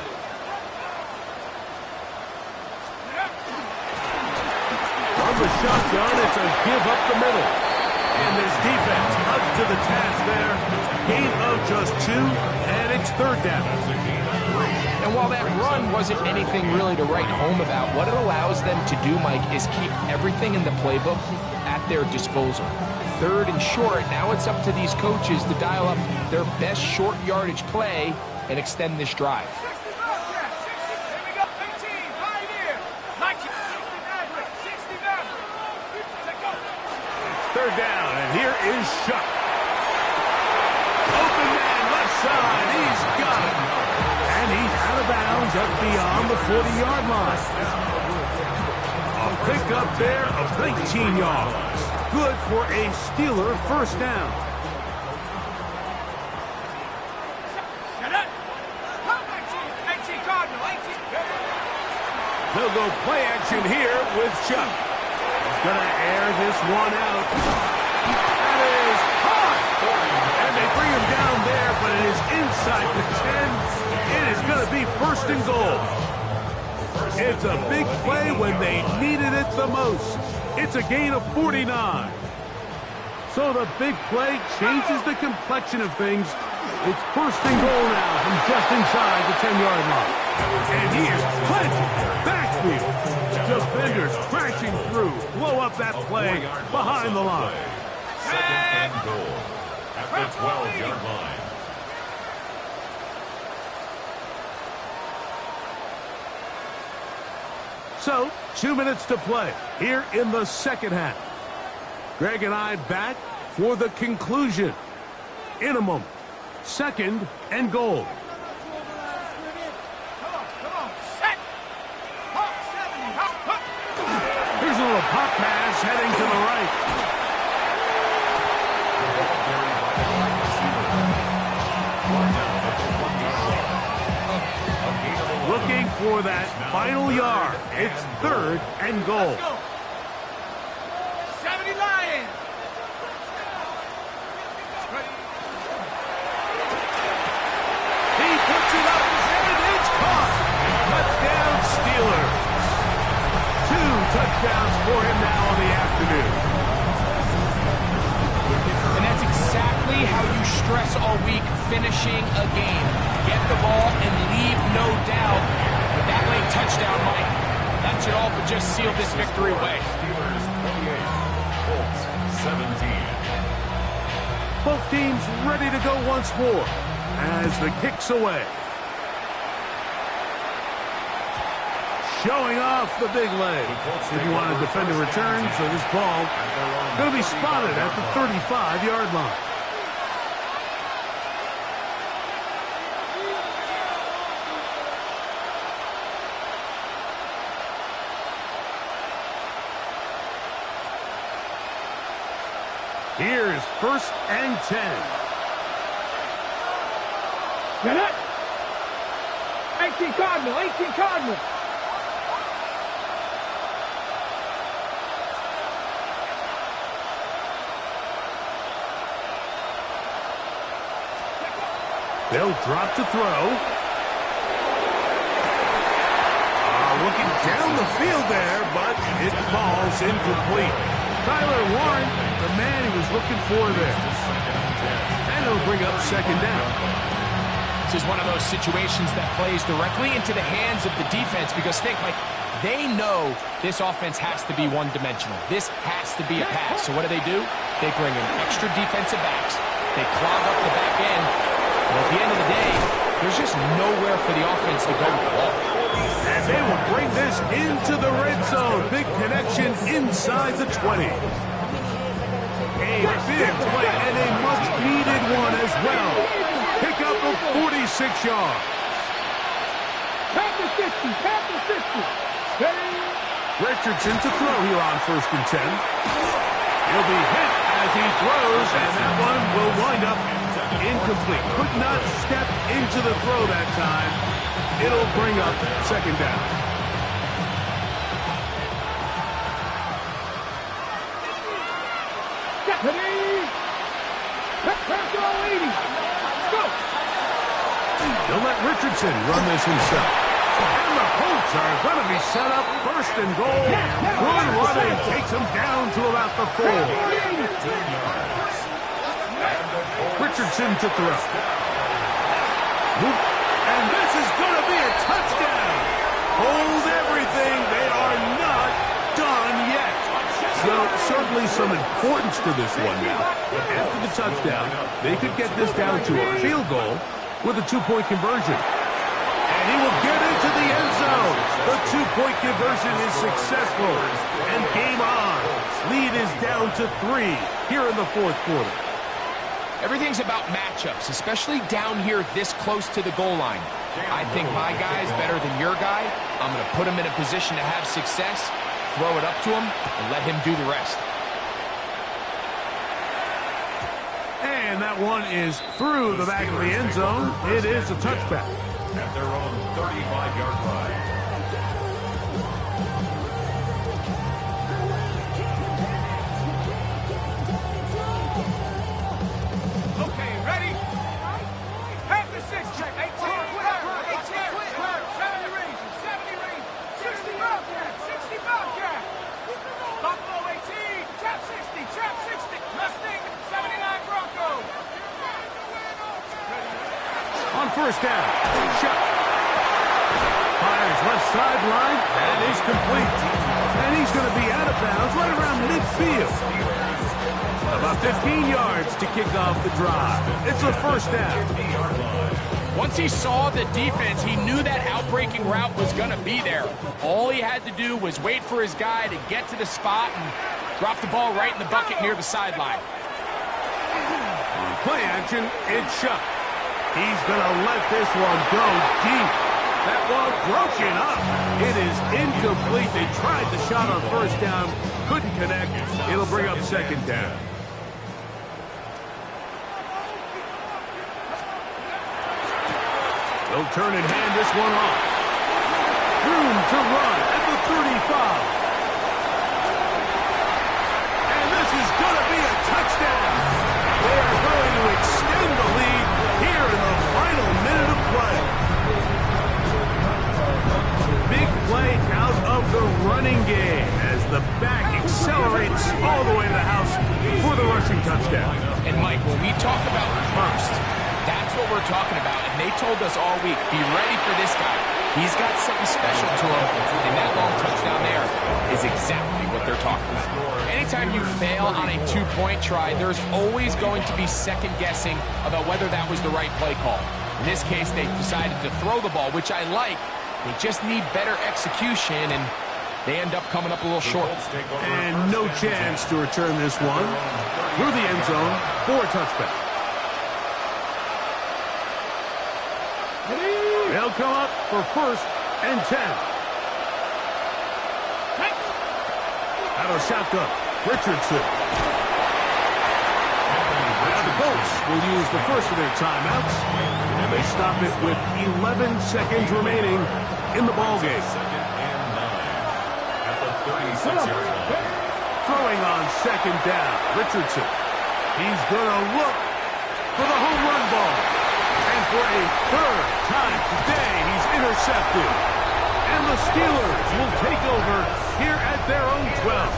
Speaker 1: From the shotgun, it's a give up the middle. And this defense up to the task there. Gain of just 2, and it's third down.
Speaker 2: And while that run wasn't anything really to write home about, what it allows them to do, Mike, is keep everything in the playbook at their disposal. Third and short, now it's up to these coaches to dial up their best short yardage play and extend this drive.
Speaker 1: Third down, and here is Shuck. Open man, left side, he's got it. And he's out of bounds up beyond the 40-yard line. A pickup there of 19 yards. Good for a Steeler first down. They'll go play action here with Chuck. He's going to air this one out. That is hot. And they bring him down there, but it is inside the 10. It is going to be first and goal. It's a big play when they needed it the most. It's a gain of 49. So the big play changes the complexion of things. It's first and goal now from just inside the 10-yard line. And he is planted backfield. Defenders crashing through. Blow up that play behind the line.
Speaker 4: Second and goal at the 12-yard line.
Speaker 1: So, 2 minutes to play here in the second half. Greg and I back for the conclusion. In a moment, second and goal. Here's a little pop pass heading to the right. Looking for that final yard. It's third and goal.
Speaker 3: 70 Lions.
Speaker 1: He puts it up, and it's caught. Touchdown Steelers. 2 touchdowns for him now on the afternoon.
Speaker 2: And that's exactly how you stress all week, finishing a game. Get the ball and leave no doubt. With that late touchdown, Mike, that should all but just seal this victory away.
Speaker 4: Steelers 28, Colts 17.
Speaker 1: Both teams ready to go once more as the kick's away. Showing off the big leg. If you want to defend a return, so this ball going to be spotted at the 35-yard line. Here's first and 10.
Speaker 3: Get it. 18 Cardinal, 18 Cardinal.
Speaker 1: They'll drop to throw. Looking down the field there, but it falls incomplete. Tyler Warren, the man he was looking for there. And it'll bring up second down.
Speaker 2: This is one of those situations that plays directly into the hands of the defense because think, Mike, they know this offense has to be one-dimensional. This has to be a pass. So what do? They bring in extra defensive backs. They clog up the back end. And at the end of the day, there's just nowhere for the offense to go with the ball.
Speaker 1: And they will bring this into the red zone. Big connection inside the 20. A big play and a much-needed one as well. Pick up of 46 yards.
Speaker 3: Panther 50, Panther 50.
Speaker 1: Richardson to throw here on first and 10. He'll be hit as he throws, and that one will wind up incomplete. Could not step into the throw that time. It'll bring up second down. They'll let Richardson run this himself. And the Colts are going to be set up first and goal. Good running takes them down to about the 4. Richardson to throw. And this is going to be a touchdown. Hold everything. They are not done yet. So certainly some importance to this one now. After the touchdown, they could get this down to a field goal with a 2-point conversion. And he will get into the end zone. The 2-point conversion is successful. And game on. Lead is down to 3 here in the fourth quarter.
Speaker 2: Everything's about matchups, especially down here this close to the goal line. I think my guy is better than your guy. I'm going to put him in a position to have success, throw it up to him, and let him do the rest.
Speaker 1: And that one is through the back of the end zone. It is a touchback.
Speaker 4: At their own 35-yard line.
Speaker 3: Okay, ready? Half the 6 check. 18 clear. 70 range. 60 Bobcat. 60 Bobcat. Buffalo 18. Trap 60. Mustang 79 Bronco.
Speaker 1: On first down, shot. Fires left sideline. That is complete. And he's going to be out of bounds right around midfield. About 15 yards to kick off the drive. It's a first down.
Speaker 2: Once he saw the defense, he knew that outbreaking route was going to be there. All he had to do was wait for his guy to get to the spot and drop the ball right in the bucket near the sideline.
Speaker 1: On play action, it's shot. He's going to let this one go deep. That one broken up. It is incomplete. They tried the shot on first down. Couldn't connect. It'll bring up second down. They'll turn and hand this one off. Room to run at the 35. And this is going to be a touchdown. They are going to extend the lead here in the final minute of play. Big play out of the running game as the back accelerates all the way to the house for the rushing touchdown.
Speaker 2: And Mike, when we talk about burst, that's what we're talking about. And they told us all week, be ready for this guy. He's got something special to him. And that long touchdown there is exactly what they're talking about. Anytime you fail on a 2-point try, there's always going to be second guessing about whether that was the right play call. In this case, they decided to throw the ball, which I like. They just need better execution, and they end up coming up a little short.
Speaker 1: And no chance to return this one through the end zone for a touchback. They'll come up for first and 10. Out of shotgun, Richardson. Now the Colts will use the first of their timeouts, and they stop it with 11 seconds remaining in the ballgame. Throwing on second down, Richardson. He's going to look for the home run ball. And for a third time today, he's intercepted. And the Steelers will take over here at their own 12.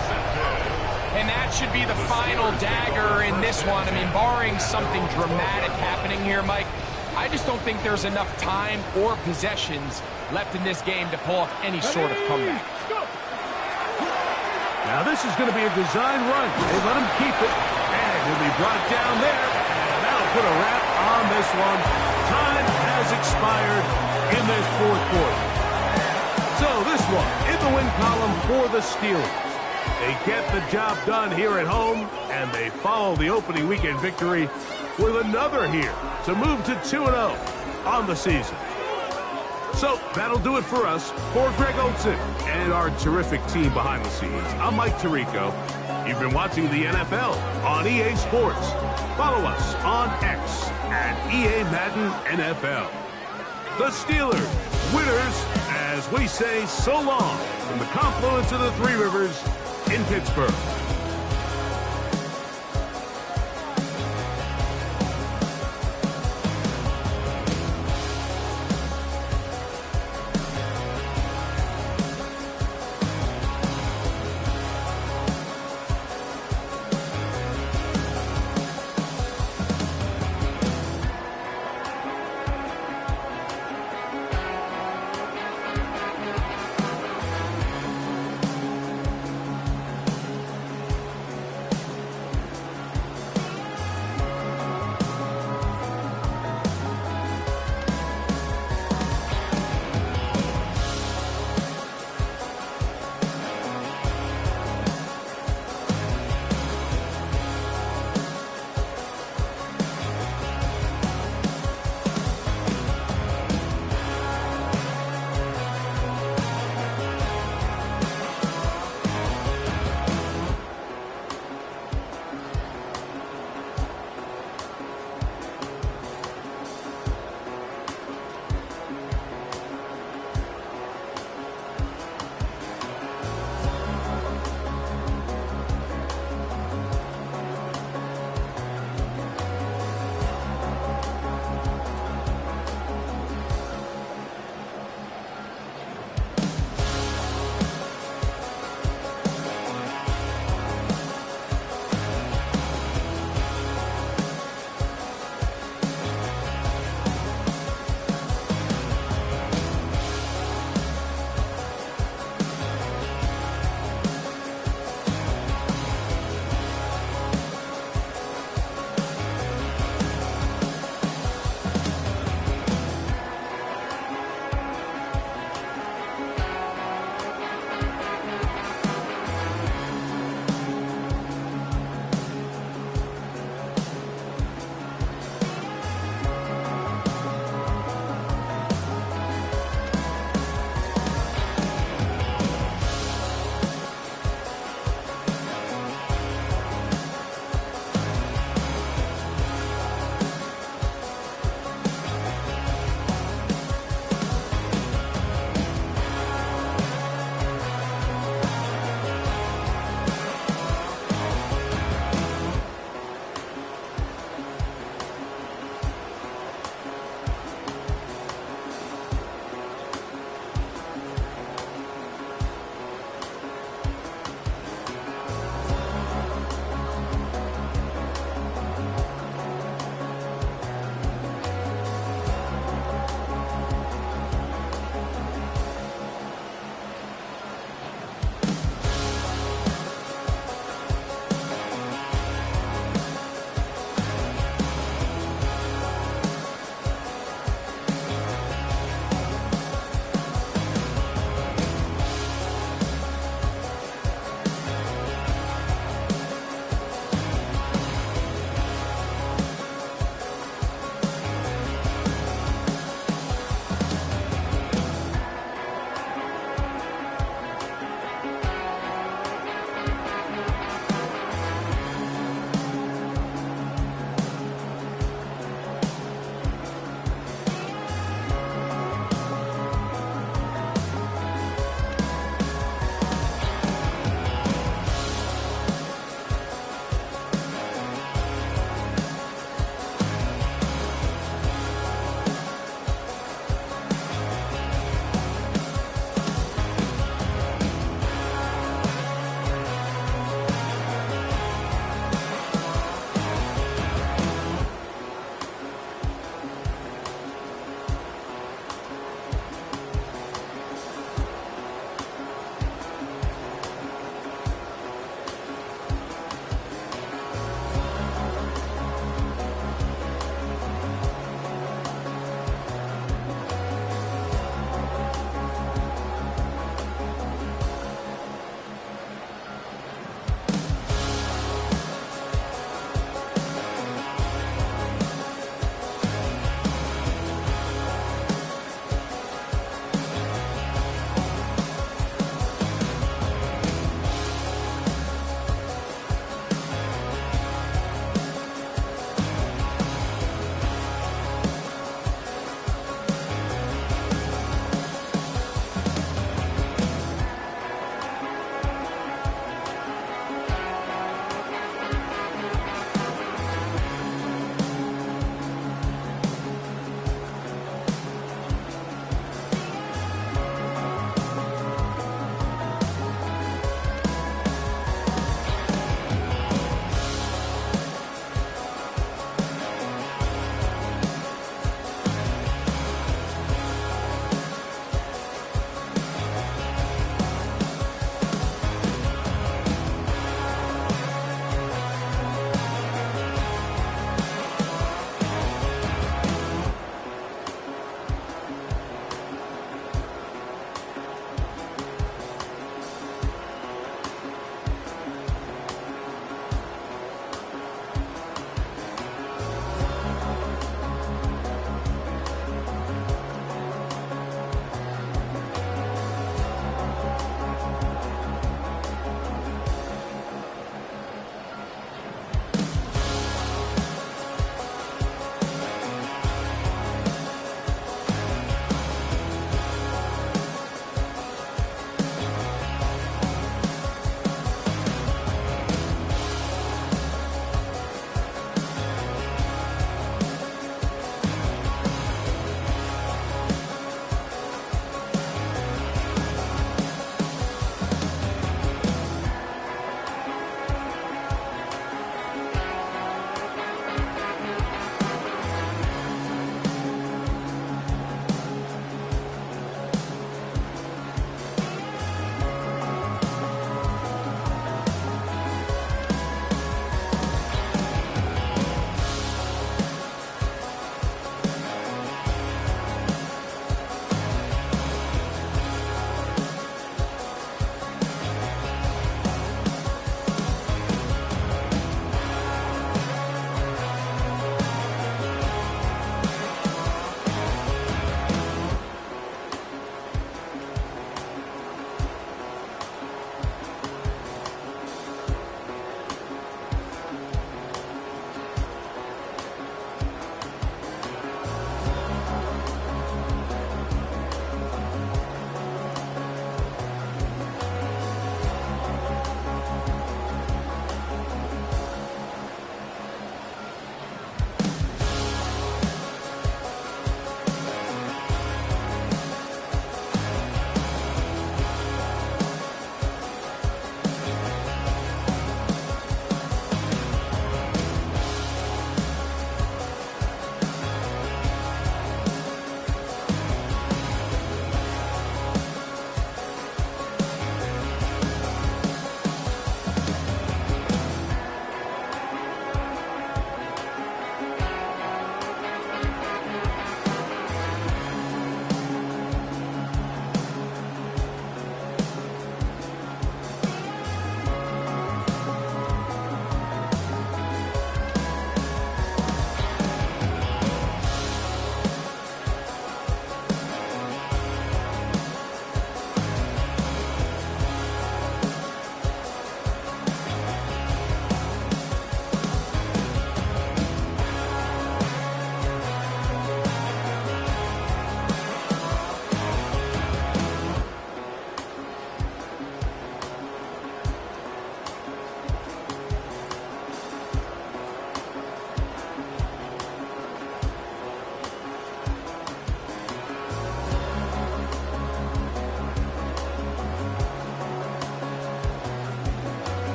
Speaker 2: And that should be the final dagger in this one. I mean, barring something dramatic happening here, Mike, I just don't think there's enough time or possessions left in this game to pull off any sort of comeback.
Speaker 1: Now this is going to be a design run. They let him keep it. And he'll be brought down there. And that'll put a wrap on this one. Time has expired in this fourth quarter. So this one in the win column for the Steelers. They get the job done here at home, and they follow the opening weekend victory with another here to move to 2-0 on the season. So that'll do it for us. For Greg Olsen and our terrific team behind the scenes, I'm Mike Tirico. You've been watching the NFL on EA Sports. Follow us on X at EA Madden NFL. The Steelers, winners, as we say so long from the confluence of the Three Rivers in Pittsburgh.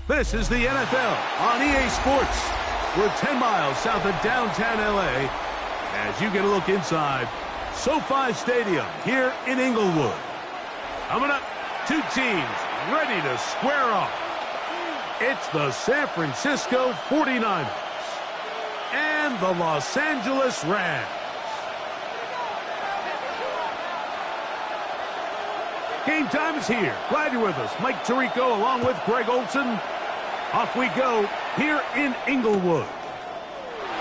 Speaker 1: This is the NFL on EA Sports. We're 10 miles south of downtown L.A. as you get a look inside SoFi Stadium here in Inglewood. Coming up, two teams ready to square off. It's the San Francisco 49ers and the Los Angeles Rams. Game time is here. Glad you're with us. Mike Tirico along with Greg Olson. Off we go here in Inglewood.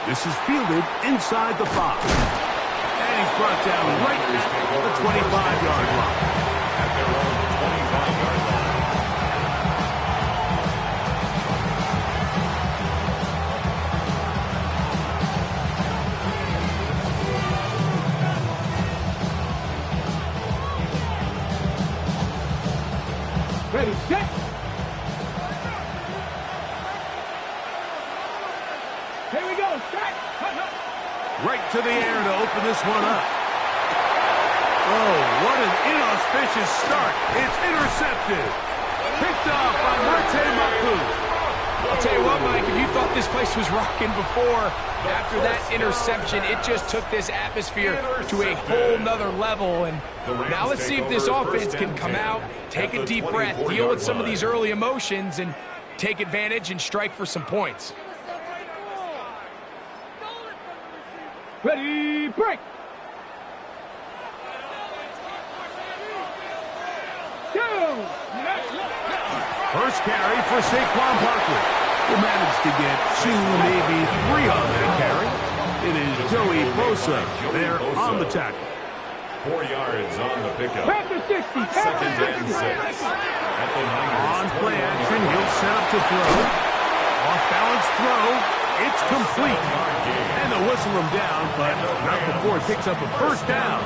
Speaker 1: This is fielded inside the 5. And he's brought down right at the 25-yard line.
Speaker 4: At their own 25-yard line.
Speaker 3: Ready, set. Here we go, set.
Speaker 1: Right to the air to open this one up. Oh, what an inauspicious start. It's intercepted. Picked off by Marte Mapu.
Speaker 2: I'll tell you what, Mike, if you thought this place was rocking before, after that interception, it just took this atmosphere to a whole nother level. And now let's see if this offense can come out, take a deep breath, deal with some of these early emotions, and take advantage and strike for some points.
Speaker 3: Ready, break. Go.
Speaker 1: First carry for Saquon Barkley. Will manage to get 2, maybe 3 on that carry. It is Joey Bosa there on the tackle.
Speaker 4: 4 yards on the pickup.
Speaker 3: Back to 60.
Speaker 4: Second and 6. At the Niners.
Speaker 1: On play action, he'll set up to throw. Off balance throw. It's complete. And they'll whistle him down, but not before it picks up a first down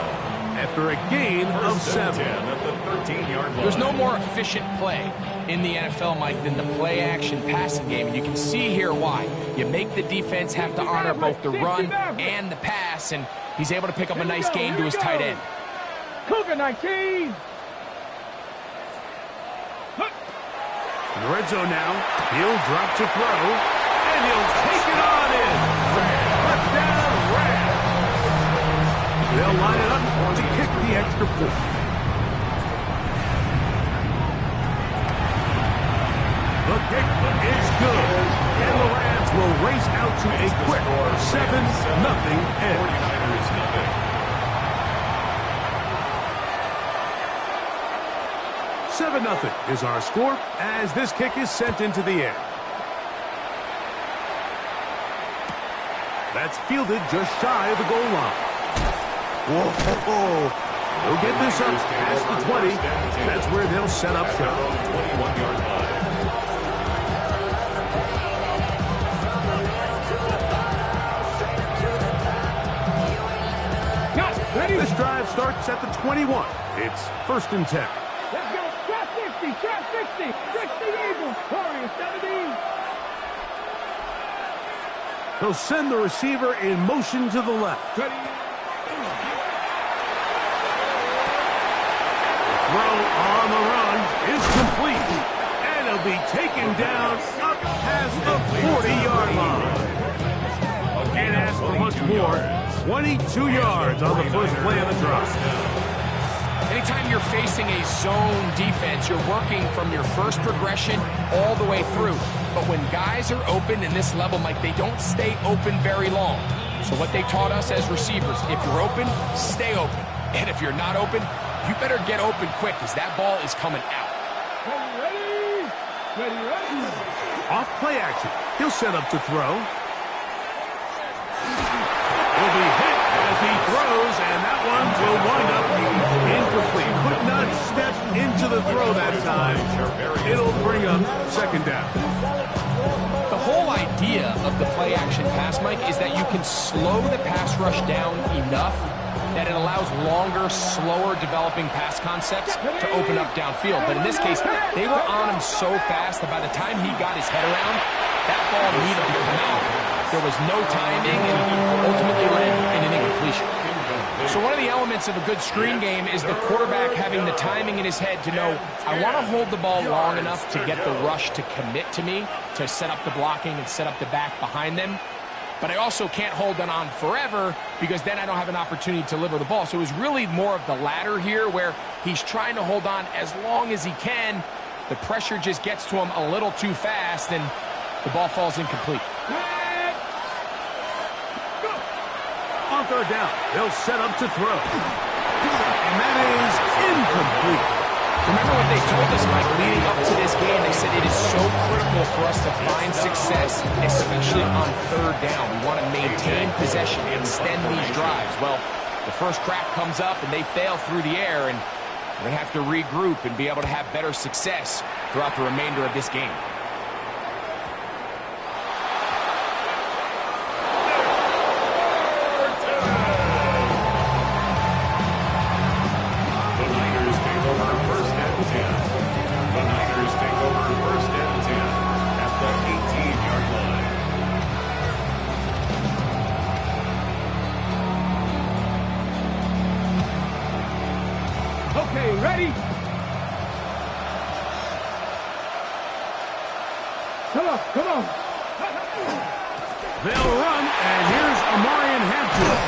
Speaker 1: after a gain of 7.
Speaker 4: At the 13-yard line.
Speaker 2: There's no more efficient play in the NFL, Mike, than the play-action passing game. And you can see here why. You make the defense have to honor both the run and the pass, and he's able to pick up a nice gain to his tight end.
Speaker 3: Cougar 19.
Speaker 1: In the red zone now, he'll drop to throw, and he'll take it on in. Touchdown, Rams. They'll line it up to kick the extra point. The kick is good, and the Rams will race out to a quick 7-0 edge.
Speaker 4: 49ers nothing.
Speaker 1: 7-0 is our score as this kick is sent into the air. That's fielded just shy of the goal line. Whoa. They'll get this up past the 20. That's where they'll set up shop.
Speaker 4: 21-yard line.
Speaker 1: This drive starts at the 21. It's 1st and 10.
Speaker 3: Let's go. Trap 60. Trap 60. 60 Eagles. Warriors 70.
Speaker 1: He'll send the receiver in motion to the left.
Speaker 3: Ready.
Speaker 1: Throw on the run is complete. And it'll be taken down up past the 40-yard line. Can't ask for much more. 22 yards on the first play of the drive.
Speaker 2: Anytime you're facing a zone defense, you're working from your first progression all the way through. But when guys are open in this level, Mike, they don't stay open very long. So what they taught us as receivers, if you're open, stay open. And if you're not open, you better get open quick because that ball is coming out.
Speaker 3: Ready. Ready.
Speaker 1: Off play action. He'll set up to throw. Will be hit as he throws, and that one will wind up incomplete. Could not step into the throw that time. It'll bring up 2nd down.
Speaker 2: The whole idea of the play-action pass, Mike, is that you can slow the pass rush down enough that it allows longer, slower developing pass concepts to open up downfield. But in this case, they were on him so fast that by the time he got his head around, that ball needed to come out. There was no timing, and ultimately led in an incompletion. So one of the elements of a good screen game is the quarterback having the timing in his head to know, I want to hold the ball long enough to get the rush to commit to me, to set up the blocking and set up the back behind them. But I also can't hold them on forever because then I don't have an opportunity to deliver the ball. So it was really more of the latter here where he's trying to hold on as long as he can. The pressure just gets to him a little too fast and the ball falls incomplete.
Speaker 1: On third down, they'll set up to throw. And that is incomplete.
Speaker 2: Remember what they told us, Mike, leading up to this game? They said it is so critical for us to find success, especially on third down. We want to maintain possession, extend these drives. Well, the first crack comes up and they fail through the air, and we're going to have to regroup and be able to have better success throughout the remainder of this game.
Speaker 3: Okay, ready? Come on, come on.
Speaker 1: They'll run, and here's Amarian Hampton.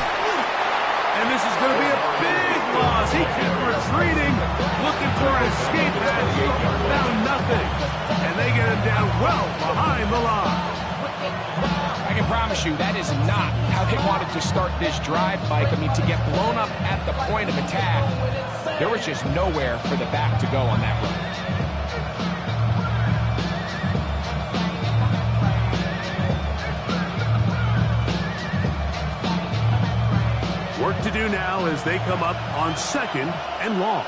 Speaker 1: And this is going to be a big loss. He kept retreating, looking for an escape hatch, found nothing. And they get him down well behind the line.
Speaker 2: I can promise you that is not how they wanted to start this drive, Mike. I mean, to get blown up at the point of attack, there was just nowhere for the back to go on that run.
Speaker 1: Work to do now as they come up on second and long.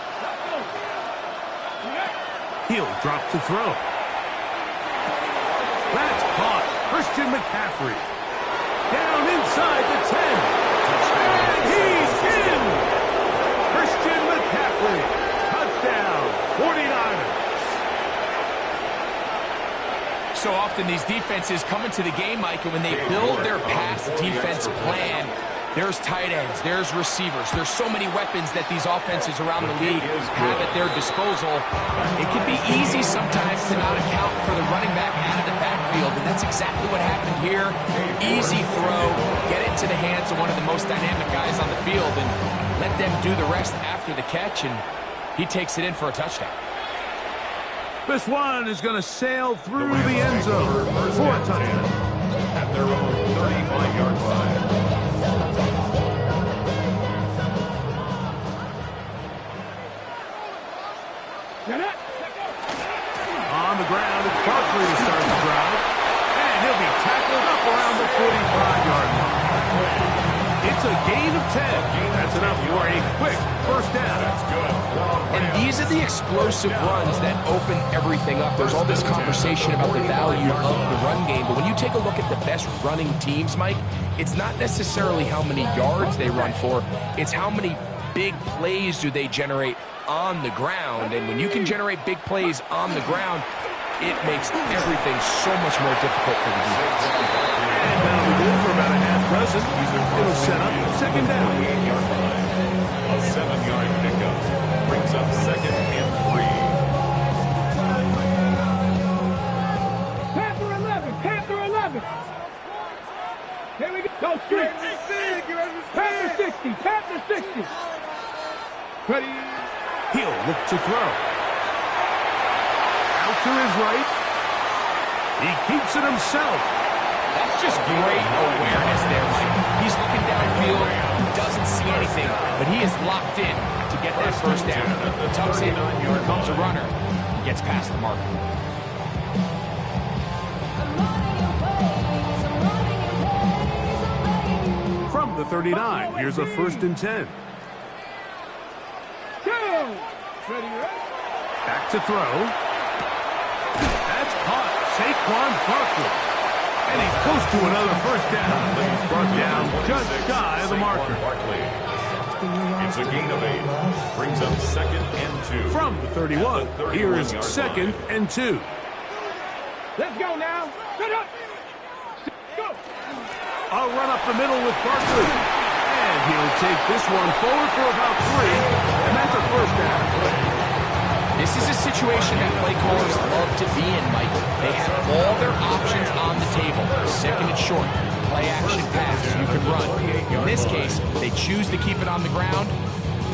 Speaker 1: He'll drop to throw. That's caught. Christian McCaffrey. Down inside the 10. And he's in! Christian McCaffrey. Touchdown, 49ers.
Speaker 2: So often these defenses come into the game, Mike, and when they build their pass defense plan, there's tight ends, there's receivers, there's so many weapons that these offenses around the league have at their disposal. It can be easy sometimes to not account for the running back out of the backfield, and that's exactly what happened here. Easy throw, get it to the hands of one of the most dynamic guys on the field, and let them do the rest after the catch, and he takes it in for a touchdown.
Speaker 1: This one is going to sail through the end zone for a touchdown.
Speaker 4: At their own 35-yard line.
Speaker 1: On the ground, it's Barkley to start the drive. And he'll be tackled up around the 45-yard line. It's a gain of 10. That's enough for a quick first down. That's good.
Speaker 2: And these are the explosive runs that open everything up. There's all this conversation about the value of the run game, but when you take a look at the best running teams, Mike, it's not necessarily how many yards they run for, it's how many big plays do they generate on the ground. And when you can generate big plays on the ground, it makes everything so much more difficult for the defense.
Speaker 1: And that'll be good for about a half dozen. It'll set up second down.
Speaker 4: A 7-yard pickup brings up second and 3.
Speaker 3: Panther 11, Panther 11. Here we go. Go straight. Panther 60, Panther 60. Ready?
Speaker 1: He'll look to throw. Out to his right. He keeps it himself.
Speaker 2: That's just great awareness there, Mike. He's looking downfield, he doesn't see anything, but he is locked in to get that first down. Tucks in, here comes a runner, he gets past the marker.
Speaker 1: From the 39, here's a first and 10. Back to throw. That's caught. Saquon Barkley. And he's close to another first down. He's brought down just shy of the marker.
Speaker 4: It's a gain of 8. Brings up second and 2.
Speaker 1: From the 31, here is second and 2.
Speaker 3: Let's go now. Set up. Go.
Speaker 1: A run up the middle with Barkley. And He'll take this one forward for about 3, and that's a first down.
Speaker 2: This is a situation that play callers love to be in, Mike. They have all their options on the table. Second and short, play action pass, you can run. In this case, they choose to keep it on the ground,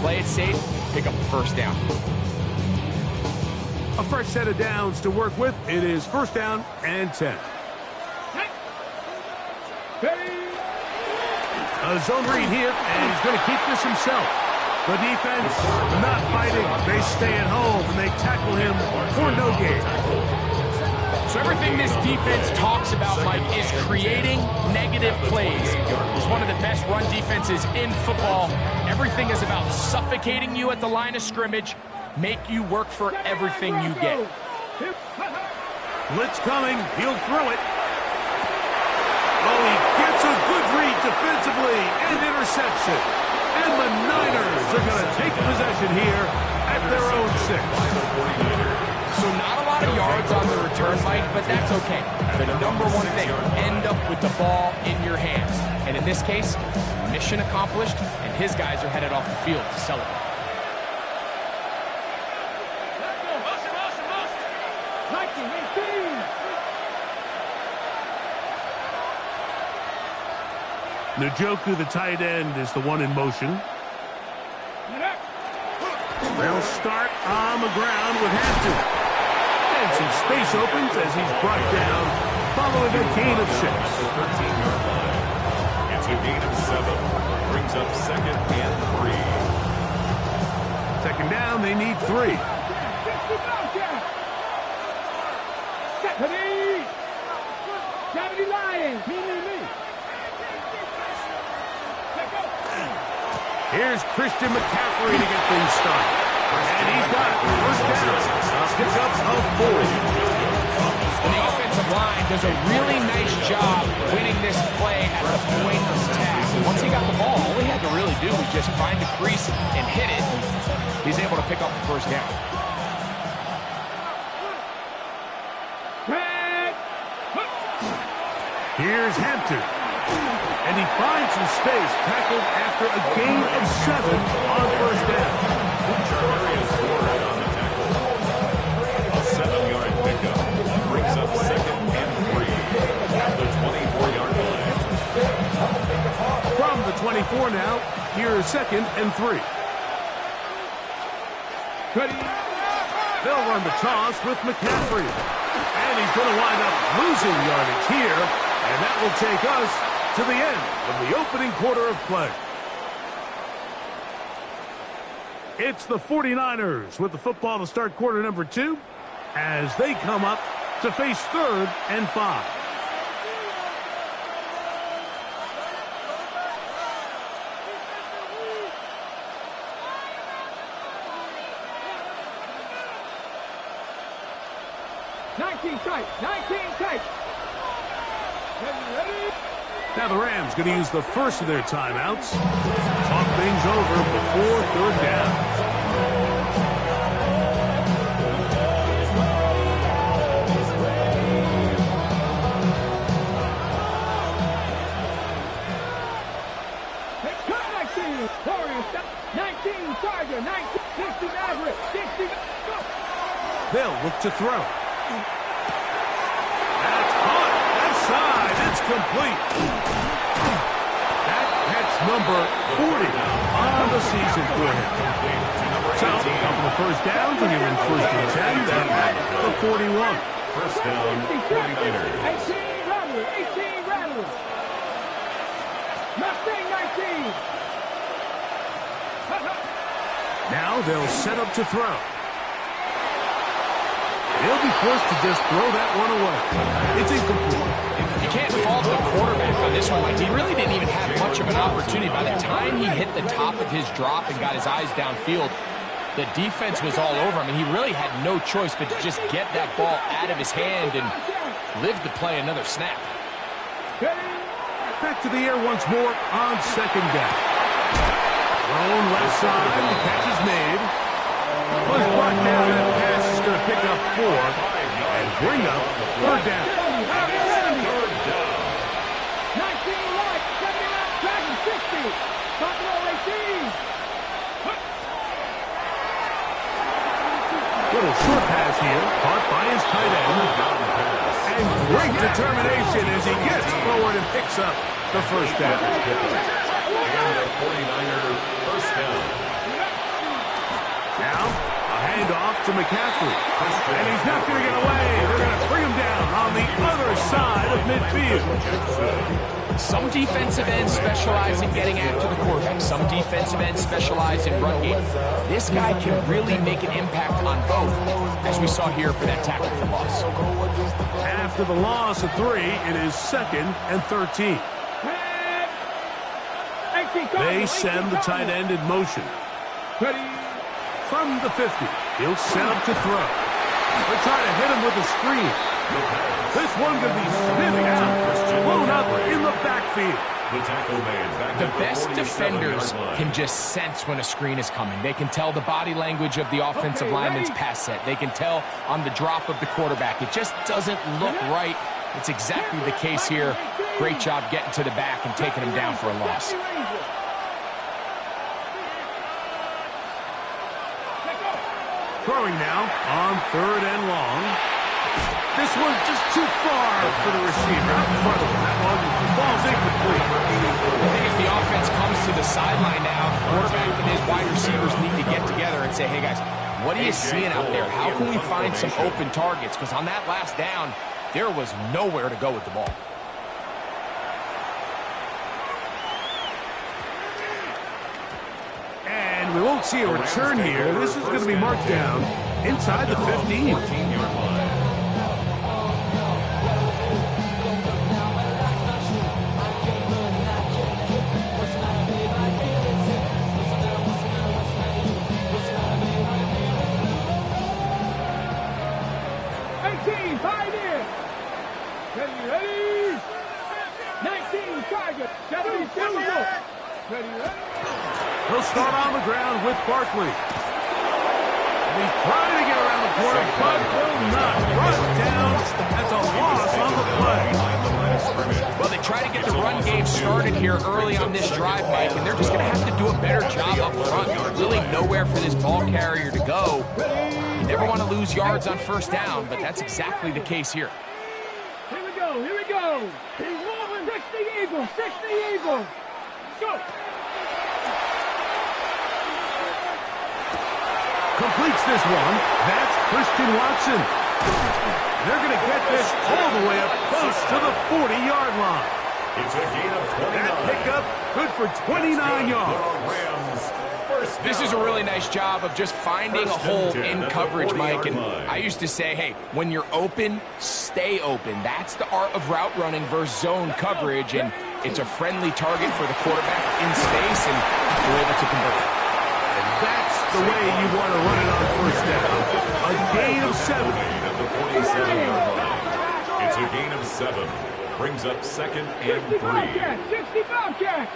Speaker 2: play it safe, pick up the first down.
Speaker 1: A fresh set of downs to work with. It is first down and 10. A zone read here, and he's going to keep this himself. The defense not fighting. They stay at home, and they tackle him for no gain.
Speaker 2: So everything this defense talks about, Mike, is creating negative plays. It's one of the best run defenses in football. Everything is about suffocating you at the line of scrimmage, make you work for everything you get.
Speaker 1: Blitz coming. He'll throw it. Oh, he gets a good read defensively and intercepts it. And the Niners are going to take possession here at their own 6.
Speaker 2: So not a lot of yards on the return, Mike, but that's okay. The number one thing, end up with the ball in your hands. And in this case, mission accomplished, and his guys are headed off the field to celebrate.
Speaker 1: Njoku, the tight end, is the one in motion. They'll start on the ground with Hampton. And some space opens as he's brought down following a gain of 6.
Speaker 4: It's a gain of 7. Brings up second and 3.
Speaker 1: Second down, they need 3.
Speaker 3: Deputy Lions, me.
Speaker 1: Here's Christian McCaffrey to get things started. And he's got it. First down. Pick up of 4.
Speaker 2: And the offensive line does a really nice job winning this play at the point of attack. Once he got the ball, all he had to really do was just find the crease and hit it. He's able to pick up the first down.
Speaker 1: Here's Hampton. And he finds some space, tackled after a gain of 7 on first down.
Speaker 4: Charvarius Ward on the tackle. A 7-yard pickup. Brings up second and 3 at the 24-yard line.
Speaker 1: From the 24 now, here's second and 3. They'll run the toss with McCaffrey. And he's going to wind up losing yardage here. And that will take us to the end of the opening quarter of play. It's the 49ers with the football to start quarter number 2 as they come up to face third and 5. Now the Rams going to use the first of their timeouts. Talk things over before third down. They'll look to throw. That's caught. Outside. It's complete. That's number 40 on the season for him. So, a couple of first downs, and you're in first and 10. Then at the 41.
Speaker 4: First down, 49ers.
Speaker 3: 18 Rattlers. Mustang 19.
Speaker 1: Now they'll set up to throw. He'll be forced to just throw that one away. It's incomplete.
Speaker 2: You can't fault the quarterback on this one. Like, he really didn't even have much of an opportunity. By the time he hit the top of his drop and got his eyes downfield, the defense was all over him, and he really had no choice but to just get that ball out of his hand and live to play another snap.
Speaker 1: Back to the air once more on second down. Thrown left side, the catch is made. Was brought down, that pass is going to pick up 4 and bring up third down.
Speaker 3: 19 right, 79, 60.
Speaker 1: Little short pass here, caught by his tight end. And great determination as he gets forward and picks up the first down.
Speaker 4: And the 49er first down.
Speaker 1: Now, a handoff to McCaffrey. And he's not going to get away. They're going to bring him down on the other side of midfield.
Speaker 2: Some defensive ends specialize in getting after the quarterback. Some defensive ends specialize in run game. This guy can really make an impact on both, as we saw here for that tackle for loss.
Speaker 1: After the loss of 3, it is 2nd and 13. They send the tight end in motion. From the 50, he'll set up to throw. They're trying to hit him with a screen. This one going to be sniffed out, blown up in the backfield.
Speaker 2: The best defenders can just sense when a screen is coming. They can tell the body language of the offensive lineman's pass set. They can tell on the drop of the quarterback. It just doesn't look right. It's exactly the case here. Great job getting to the back and taking him down for a loss.
Speaker 1: Throwing now on 3rd and long. This one just too far for the receiver. Out in front of him. That one falls incomplete.
Speaker 2: I think if the offense comes to the sideline now, the quarterback and his wide receivers need to get together and say, hey guys, what are you seeing out there? How can we find some open targets? Because on that last down, there was nowhere to go with the ball.
Speaker 1: And we won't see a return here. This is going to be marked down inside the 15.
Speaker 4: 14-yard line.
Speaker 1: He'll start on the ground with Barkley. And he's trying to get around the corner, but will not. Run down. That's a loss on the play.
Speaker 2: Well, they try to get the run game started here early on this drive, Mike, and they're just going to have to do a better job up front. There's really nowhere for this ball carrier to go. You never want to lose yards on first down, but that's exactly the case here.
Speaker 3: Here we go, here we go. He's moving. 60 Eagles, 60 Eagles. Go.
Speaker 1: Completes this one. That's Christian Watson. They're going to get this all the way up close to the 40-yard line.
Speaker 4: It's a gain of 29.
Speaker 1: That pickup good for 29 yards.
Speaker 2: This is a really nice job of just finding a hole in coverage, Mike. And I used to say, hey, when you're open, stay open. That's the art of route running versus zone coverage. And it's a friendly target for the quarterback in space, and they're able to convert.
Speaker 1: And that's the way you want to run it on first down. A gain of 7.
Speaker 4: At the 47-yard line. It's a gain of 7. Brings up 2nd and 3.
Speaker 3: 60 Bobcats.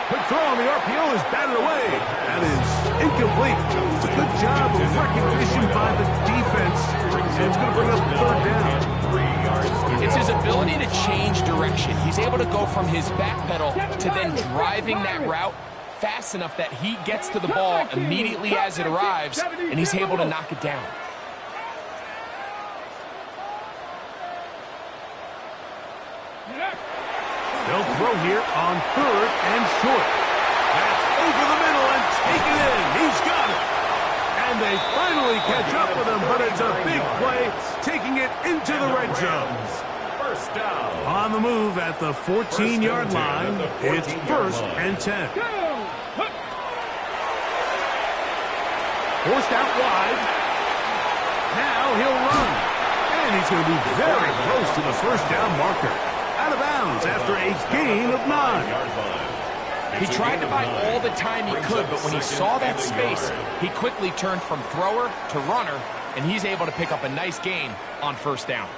Speaker 1: Quick throw on the RPO is batted away. That is incomplete. It's a good job of recognition by the defense. And it's going to bring up 3rd down.
Speaker 4: 3 yards.
Speaker 2: It's his ability to change direction. He's able to go from his back pedal to then driving that route fast enough that he gets to the ball immediately as it arrives, and he's able to knock it down.
Speaker 1: They'll throw here on 3rd and short. That's over the middle and taken in. He's got it. And they finally catch up with him, but it's a big play, taking it into the red zone.
Speaker 4: First down.
Speaker 1: On the move at the 14-yard line, it's 1st and 10. Forced out wide. Now he'll run. And he's going to be very close to the first down marker. Out of bounds after a gain of 9.
Speaker 2: He tried to buy all the time he could, but when he saw that space, he quickly turned from thrower to runner, and he's able to pick up a nice gain on first down.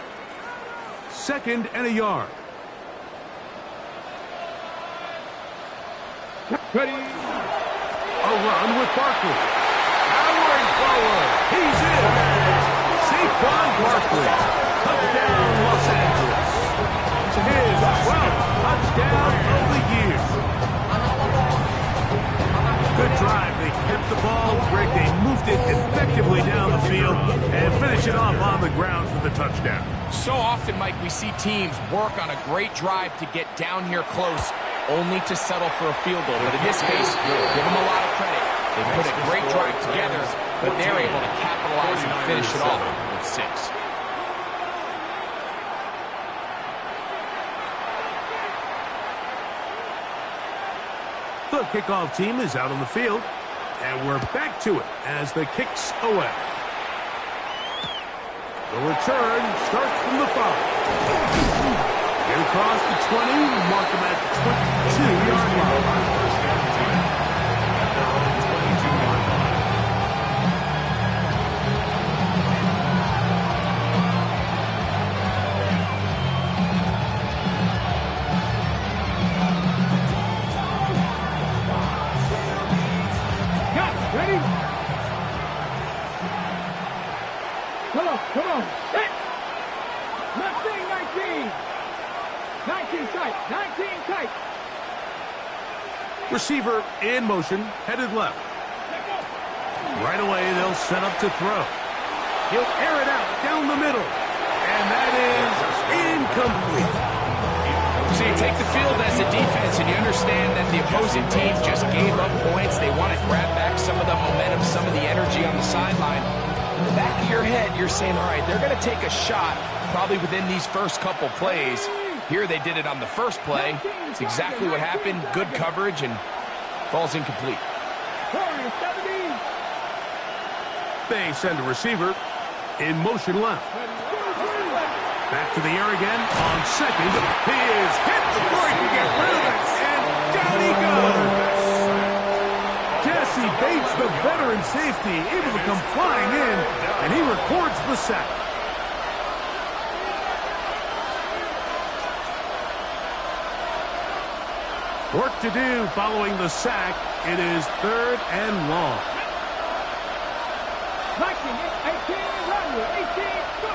Speaker 1: 2nd and a yard.
Speaker 3: Ready.
Speaker 1: A run with Barkley. Powering forward. He's in. Saquon Barkley. Touchdown, Los Angeles. His 12th touchdown of the year. Good drive. They kept the ball Rick. They moved it effectively down the field and finish it off on the ground for the touchdown.
Speaker 2: So often, Mike, we see teams work on a great drive to get down here close, only to settle for a field goal. But in this case, give them a lot of credit. They put a great drive together, but they're able to capitalize and finish it off with 6.
Speaker 1: The kickoff team is out on the field, and we're back to it as the kick's away. The return starts from the 5. Get across the 20, mark him at the 22-yard line.
Speaker 4: First down 10 at their own 22-yard line.
Speaker 3: Ready? Come on. Hit! 19. 19 tight. 19 tight.
Speaker 1: Receiver in motion, headed left. Right away, they'll set up to throw. He'll air it out down the middle. And that is incomplete.
Speaker 2: So you take the field as a defense and you understand that the opposing team just gave up points. They want to grab back some of the momentum, some of the energy on the sideline. In the back of your head, you're saying, all right, they're going to take a shot probably within these first couple plays. Here they did it on the first play. It's exactly what happened. Good coverage and falls incomplete.
Speaker 1: They send a receiver in motion left. Back to the air again on second. He is hit before he can get rid of it. And down he goes. Jesse Bates, the veteran safety, able to come flying in, and he records the sack. Work to do following the sack. It is 3rd and long.
Speaker 3: 19, 18, run, 18, go.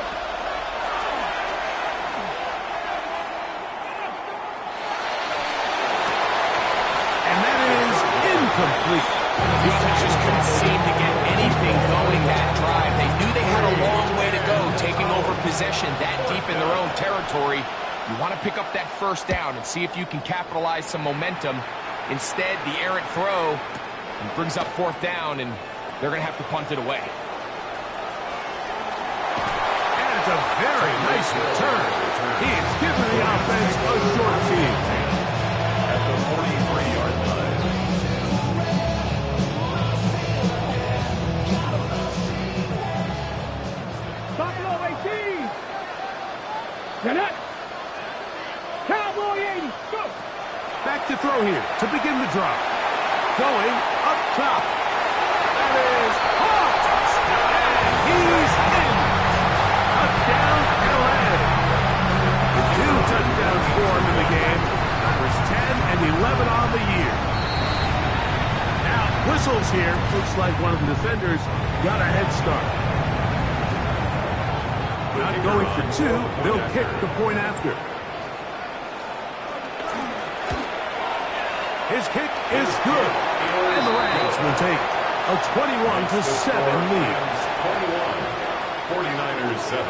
Speaker 1: And that is incomplete.
Speaker 2: The offense just couldn't seem to get anything going that drive. They knew they had a long way to go, taking over possession that deep in their own territory. You want to pick up that first down and see if you can capitalize some momentum. Instead, the errant throw brings up 4th down, and they're going to have to punt it away.
Speaker 1: And it's a very nice return. He has given the offense a short field.
Speaker 4: At the 43-yard line.
Speaker 3: Top low, 18. You're not. Cowboy 80, go.
Speaker 1: Back to throw here to begin the drive. Going up top. That is caught. And he's in. Touchdown, LA. With 2 touchdowns for him in the game. Numbers 10 and 11 on the year. Now, whistles here. Looks like one of the defenders got a head start. Not going for 2. They'll kick the point after. His kick is good. And the Rams will take a 21-7 lead.
Speaker 4: 21, 49ers 7.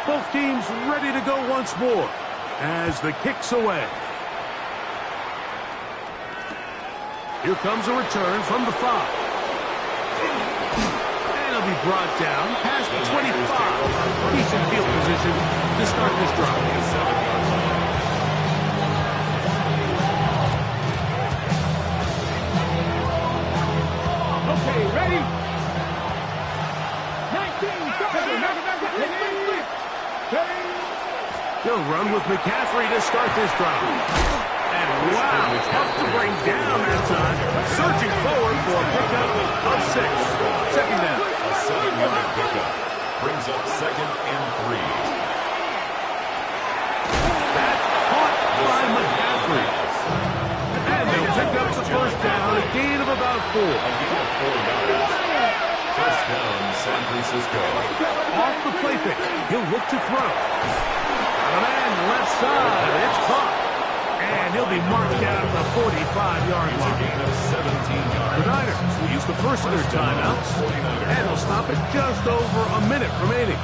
Speaker 1: Both teams ready to go once more as the kick's away. Here comes a return from the 5. And he'll be brought down past the 25. Decent field position to start this drive.
Speaker 3: Okay, ready? 19,
Speaker 1: He'll run with McCaffrey to start this drive. And wow, tough to bring down that time. Surging forward for a pickup of 6. Second down.
Speaker 4: A 7-yard pickup brings up 2nd and 3.
Speaker 1: That's caught by McCaffrey. And they'll pick up the first down, a gain of about 4.
Speaker 4: A gain of 4 yards. First down, San Francisco.
Speaker 1: Off the play fake, he'll look to throw. A man left side, it's caught. And he'll be marked down at the 45-yard
Speaker 4: It's a
Speaker 1: line.
Speaker 4: gain of 17 yards.
Speaker 1: The Niners will use the first of their timeouts, and they'll stop at just over a minute remaining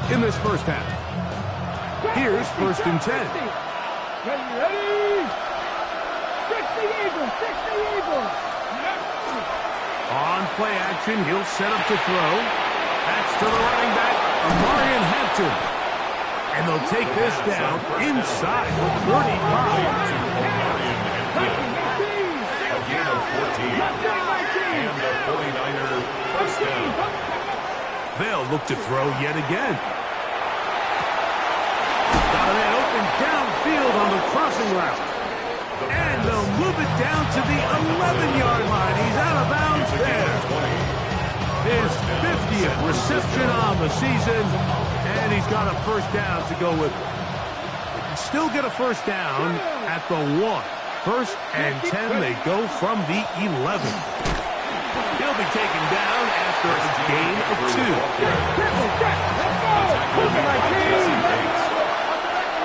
Speaker 1: in this first half. Here's first and 10.
Speaker 3: Ready? 60 Eagles, 60 Eagles.
Speaker 1: On play action, he'll set up to throw. That's to the running back, Amarian Hampton. And they'll take this down inside the 35.
Speaker 4: A gain of 14. And the 49er first down.
Speaker 1: They'll look to throw yet again. Got a man open downfield on the crossing route. And they'll move it down to the 11-yard line. He's out of bounds there. His 50th reception on the season, and he's got a first down to go with it. They can still get a first down at the 1. First and 10, they go from the 11. He'll be taken down after a gain of 2.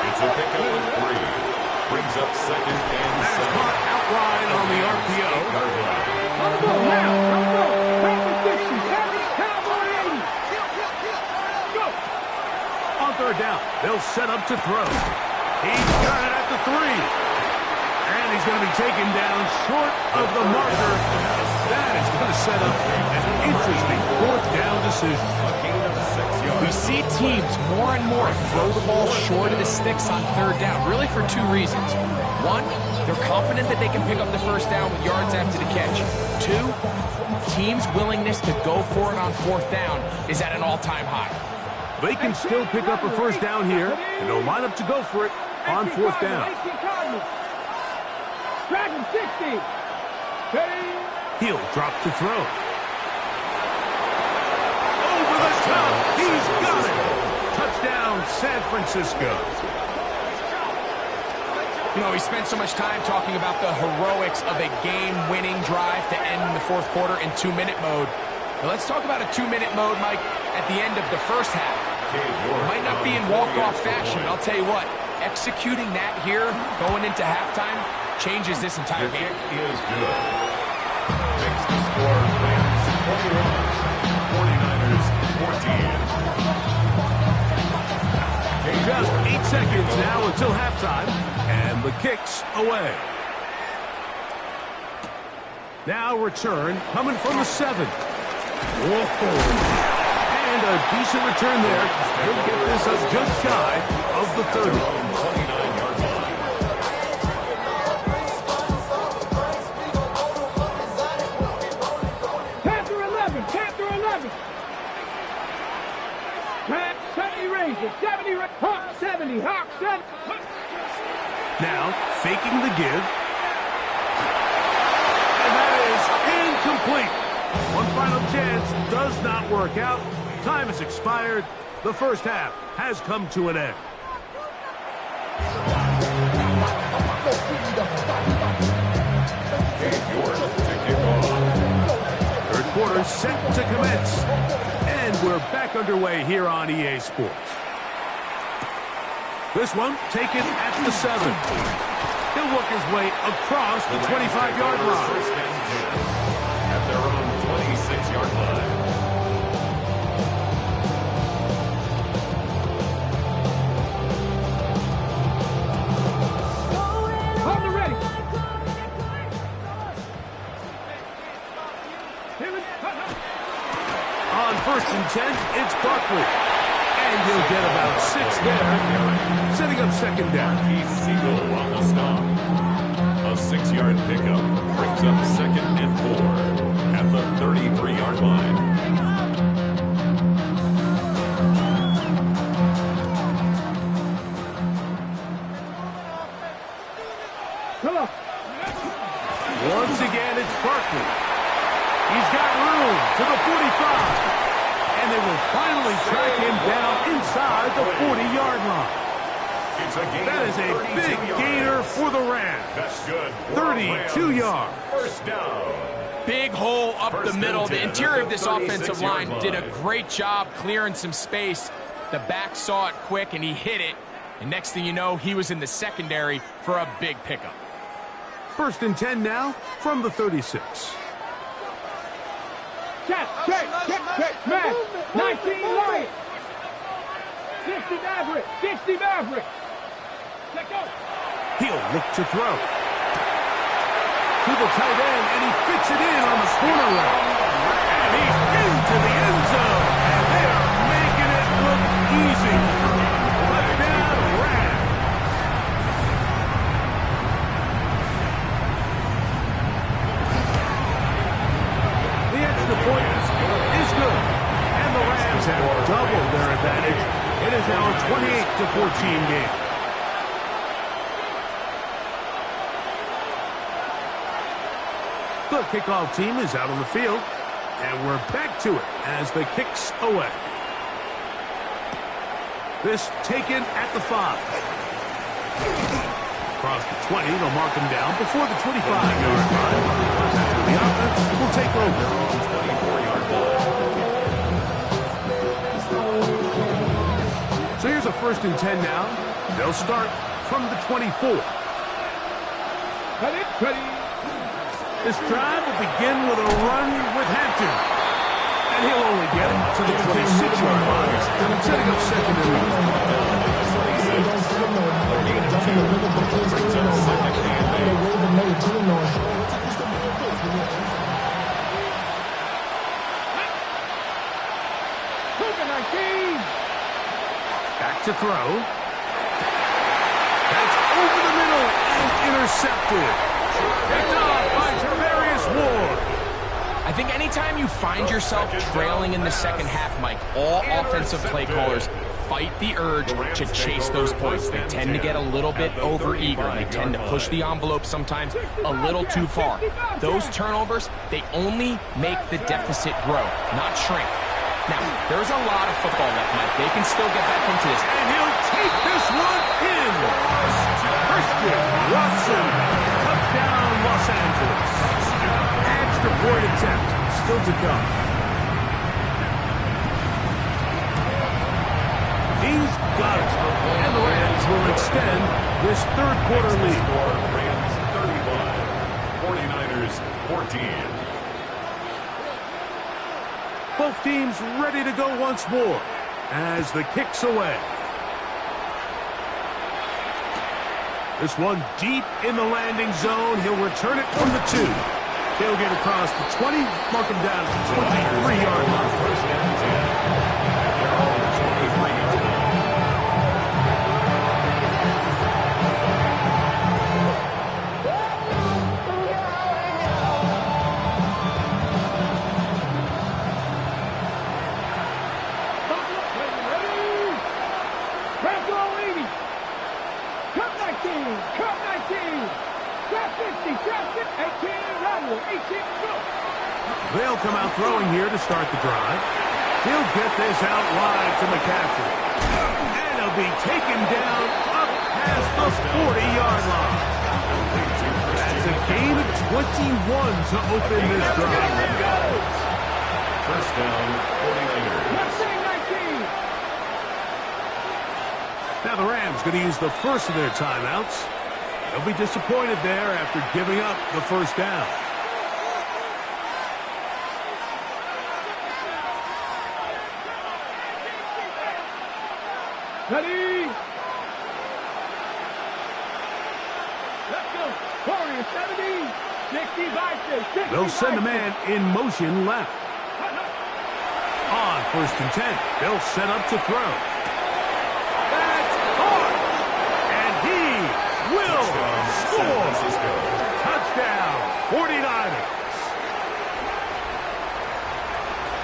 Speaker 4: It's a pickup of 3. Brings up second and
Speaker 1: That's
Speaker 4: 7.
Speaker 1: caught outline on the RPO. On third down, they'll set up to throw. He's got it at the 3. And he's going to be taken down short of the marker. That is going to set up an interesting fourth down decision.
Speaker 4: A gain of 6 yards.
Speaker 2: We see teams more and more throw the ball short of the sticks on third down, really for 2 reasons. 1, they're confident that they can pick up the first down with yards after the catch. 2, teams' willingness to go for it on fourth down is at an all-time high.
Speaker 1: They can still pick up a first down here, and they'll line up to go for it on fourth down.
Speaker 3: Dragon 60.
Speaker 1: He'll drop to throw. Over the top. He's got it. Touchdown, San Francisco.
Speaker 2: You know, we spent so much time talking about the heroics of a game-winning drive to end in the fourth quarter in 2-minute mode. Now let's talk about a 2-minute mode, Mike, at the end of the first half. It might not be in walk-off fashion, but I'll tell you what, executing that here, going into halftime, changes this entire
Speaker 4: The
Speaker 2: game.
Speaker 4: kick is good. Makes the score Rams 21, 49ers 14.
Speaker 1: Just 8 seconds now until halftime, and the kick's away. Now return coming from the 7. Whoa. And a decent return there. He'll get this up just shy of the 30.
Speaker 4: 29-yard line.
Speaker 3: Panther 11, Panther 11. 70 Rangers, 70, Hawk 70, Hawk 70.
Speaker 1: Now faking the give. And that is incomplete. One final chance does not work out. Time has expired. The first half has come to an end.
Speaker 4: Cade York to kick off.
Speaker 1: Third quarter set to commence. And we're back underway here on EA Sports. This one taken at the 7. He'll work his way across the 25-yard line.
Speaker 4: First and 10 at their own 26-yard line.
Speaker 3: On the ready.
Speaker 1: On first and 10, it's Barkley. And he'll get about 6 there, setting up second down.
Speaker 4: Keith Siegel on the stop. A 6-yard pickup brings up second and 4 at the 33-yard line.
Speaker 1: Once again, it's Barkley. He's got room to the 45. And they will finally track him down inside the 40-yard line.
Speaker 4: It's a gain
Speaker 1: That is a
Speaker 4: of 32
Speaker 1: big
Speaker 4: yards.
Speaker 1: gainer for the Rams.
Speaker 4: That's good.
Speaker 1: 32 yards.
Speaker 4: First down.
Speaker 2: Big hole up
Speaker 4: First
Speaker 2: the middle.
Speaker 4: and
Speaker 2: The
Speaker 4: 10
Speaker 2: interior
Speaker 4: at
Speaker 2: of this
Speaker 4: the
Speaker 2: offensive
Speaker 4: 36-yard
Speaker 2: line did a
Speaker 4: line.
Speaker 2: great job clearing some space. The back saw it quick, and he hit it. And next thing you know, he was in the secondary for a big pickup.
Speaker 1: 1st and 10 now from the 36.
Speaker 3: Check, smash. 19 Lions. 60 Maverick. 60 Maverick. Let go.
Speaker 1: He'll look to throw. To the tight end, and he fits it in on the corner route. And he's into the end zone. And they are making it look easy. Touchdown, Rams. The extra point is good. And the Rams have doubled their advantage. It is now a 28-14 game. The kickoff team is out on the field, and we're back to it as the kick's away. This taken at the 5. Across the 20, they'll mark him down before the 25-yard line. That's where the offense will take over.
Speaker 4: 24-yard line.
Speaker 1: So here's a 1st and 10 now. They'll start from the 24.
Speaker 3: Cut it, ready.
Speaker 1: This drive will begin with a run with Hampton. And he'll only get it to the 26-yard line, setting up 2nd and
Speaker 3: 19.
Speaker 1: Back to throw. That's over the middle and intercepted. Picked off by Travarius Ward.
Speaker 2: I think anytime you find yourself trailing in the second half, Mike, all offensive play callers fight the urge to chase those points. They tend to get a little bit overeager. They tend to push the envelope sometimes a little too far. Those turnovers, they only make the deficit grow, not shrink. Now, there's a lot of football left, Mike. They can still get back into this.
Speaker 1: And he'll take this one in. Christian Watson. Touchdown, Los Angeles. Extra point attempt still to come. He's got it. And the Rams will extend this third quarter lead.
Speaker 4: Rams 35, 49ers 14.
Speaker 1: Both teams ready to go once more as the kick's away. This one deep in the landing zone. He'll return it from the 2. He'll get across the 20, mark him down at the 23-yard line.
Speaker 4: 1st and
Speaker 3: 10.
Speaker 1: They'll come out throwing here to start the drive. He'll get this out wide to McCaffrey. And he'll be taken down up past the 40-yard line. That's a gain of 21 to open this drive.
Speaker 4: 1st down, 49ers.
Speaker 1: Now the Rams going to use the first of their timeouts. They'll be disappointed there after giving up the 1st down.
Speaker 3: Ready? Let's go. 40, 70, 65, 65.
Speaker 1: They'll send a man in motion left. On 1st and 10, they'll set up to throw. That's hard. And he will score. Touchdown, 49ers.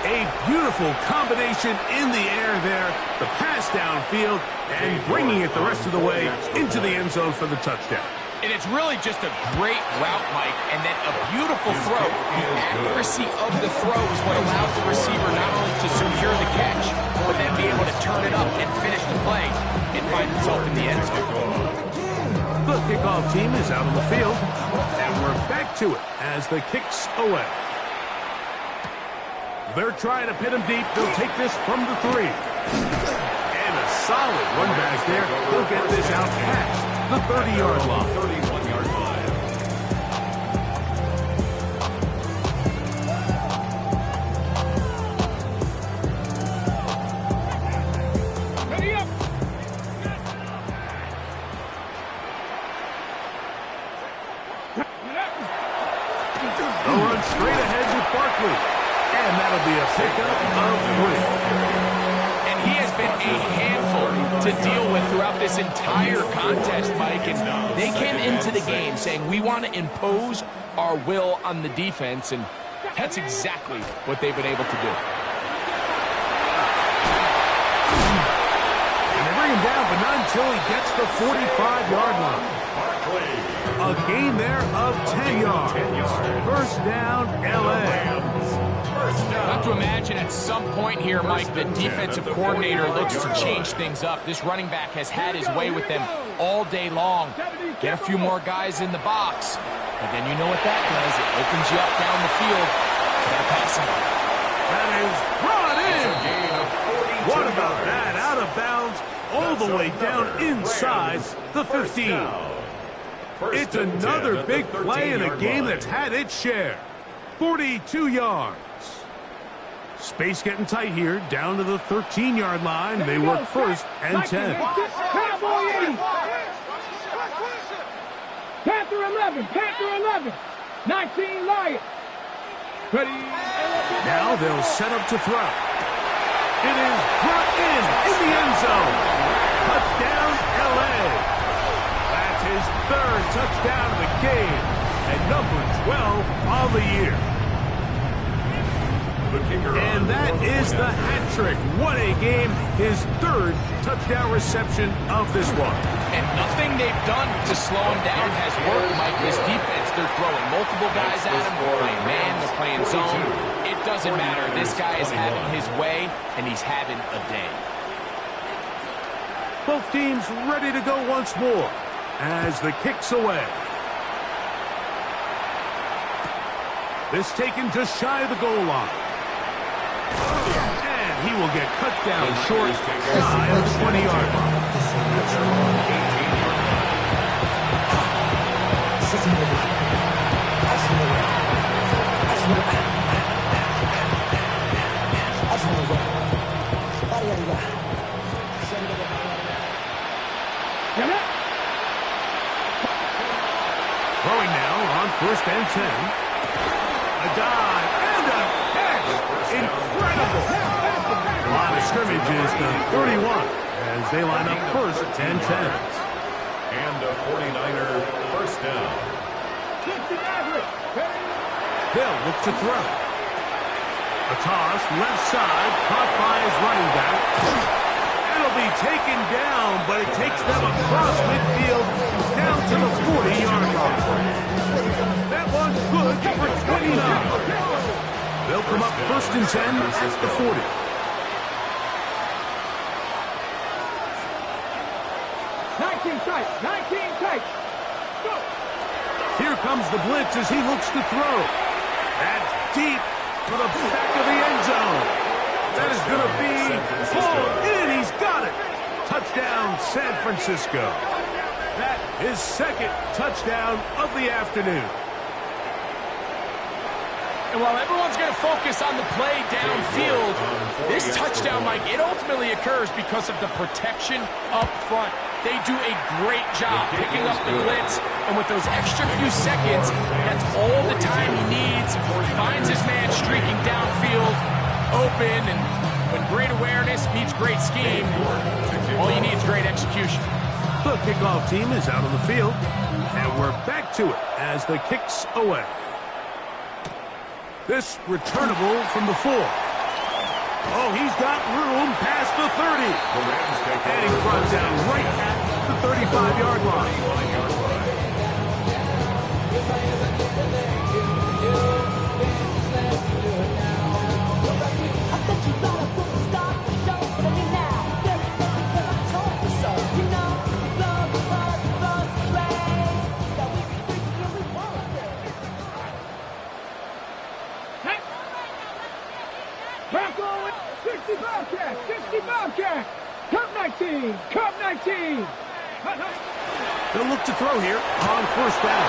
Speaker 1: A beautiful combination in the air there. The pass downfield and bringing it the rest of the way into the end zone for the touchdown.
Speaker 2: And it's really just a great route, Mike, and then a beautiful throw. The accuracy of the throw is what allows the receiver not only to secure the catch, but then be able to turn it up and finish the play and find himself in the end zone.
Speaker 1: The kickoff team is out on the field, and we're back to it as the kick's away. They're trying to pin him deep. They'll take this from the 3. And a solid run back there. He'll get this out past the 30-yard line.
Speaker 4: 31-yard line.
Speaker 3: Ready up.
Speaker 1: They'll run straight ahead with Barkley. And that'll be a pickup of 3.
Speaker 2: And he has been a handful to deal with throughout this entire contest, Mike. And they came into the game saying, we want to impose our will on the defense, and that's exactly what they've been able to do.
Speaker 1: And they bring him down, but not until he gets the 45-yard line. A gain there of 10 yards. First down, L.A.
Speaker 2: Not to imagine at some point here, Mike, the defensive coordinator looks to change things up. This running back has had his way with them all day long. Get a few more guys in the box, and then you know what that does. It opens you up down the field. Got a passing line.
Speaker 1: That is brought in. What about that? Out of bounds, all the way down inside the 15. It's another big play in a game that's had its share. 42 yards. Space getting tight here, down to the 13-yard line. They work first and 10.
Speaker 3: Cowboy 80. Panther 11. Panther 11. 19 Lions. Ready.
Speaker 1: Now they'll set up to throw. It is brought in the end zone. Touchdown, L.A. That's his third touchdown of the game, and number 12 on the year. And that is the hat trick. What a game. His third touchdown reception of this one.
Speaker 2: And nothing they've done to slow him down has worked, Mike. This defense, they're throwing multiple guys at him. They're playing man, they're playing zone. It doesn't matter. This guy is having his way, and he's having a day.
Speaker 1: Both teams ready to go once more as the kick's away. This taken just shy of the goal line. And he will get cut down short, shy of the 20-yard line. Throwing now on first and 10. A dive and a catch. Incredible. Line of scrimmage is the 31 as they line up first and 10.
Speaker 4: And a 49er first down.
Speaker 1: They'll look to throw. A toss left side caught by his running back. It'll be taken down, but it takes them across midfield down to the 40-yard line. That one's good for 29. They'll come up first and 10 at the 40.
Speaker 3: Go.
Speaker 1: Here comes the blitz as he looks to throw. That's deep to the back of the end zone. That is going to be pulled in. He's got it. Touchdown, San Francisco. That is second touchdown of the afternoon.
Speaker 2: And while everyone's going to focus on the play downfield, this touchdown, Mike, it ultimately occurs because of the protection up front. They do a great job picking up the blitz, and with those extra few seconds, that's all the time he needs. He finds his man streaking downfield, open, and when great awareness meets great scheme, all you need is great execution.
Speaker 1: The kickoff team is out on the field, and we're back to it as the kick's away. This returnable from the 4. Oh, he's got room past the 30. And he's brought down right at the 35-yard line.
Speaker 3: Back on it. 60 Bobcat. 60 Bobcat. Come 19. Come 19.
Speaker 1: They'll look to throw here on first down.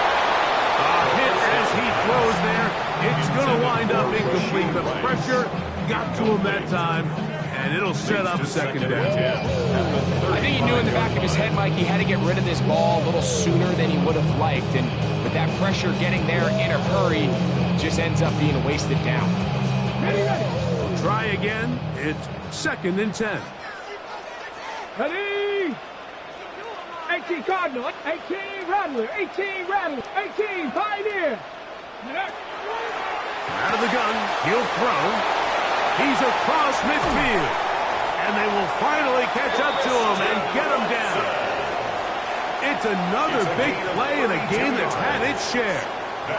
Speaker 1: A hit as he throws there. It's going to wind up incomplete. The pressure got to him that time, and it'll set up second down.
Speaker 2: I think he knew in the back of his head, Mike, he had to get rid of this ball a little sooner than he would have liked. And with that pressure getting there in a hurry, just ends up being a wasted down.
Speaker 3: Ready.
Speaker 1: Try again. It's 2nd and 10.
Speaker 3: Ready. 18 Cardinal. 18 Rattler. 18 Rattler. 18 Pioneer.
Speaker 1: Out of the gun. He'll throw. He's across midfield. And they will finally catch up to him and get him down. It's another big play in a game that's had its share.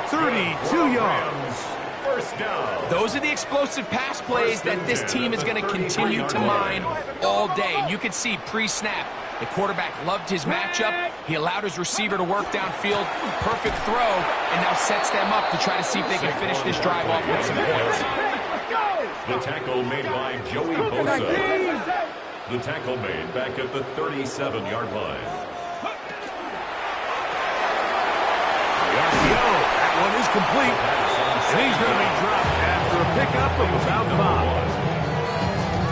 Speaker 1: 32 yards.
Speaker 4: First down.
Speaker 2: Those are the explosive pass plays that this team is going to continue to mine all day. And you can see pre-snap, the quarterback loved his matchup. He allowed his receiver to work downfield. Perfect throw, and now sets them up to try to see if they can finish this drive off with some points.
Speaker 4: The tackle made by Joey Bosa. The tackle made back at the 37-yard line.
Speaker 1: The RPO. That one is complete. And he's going to be dropped after a pickup of about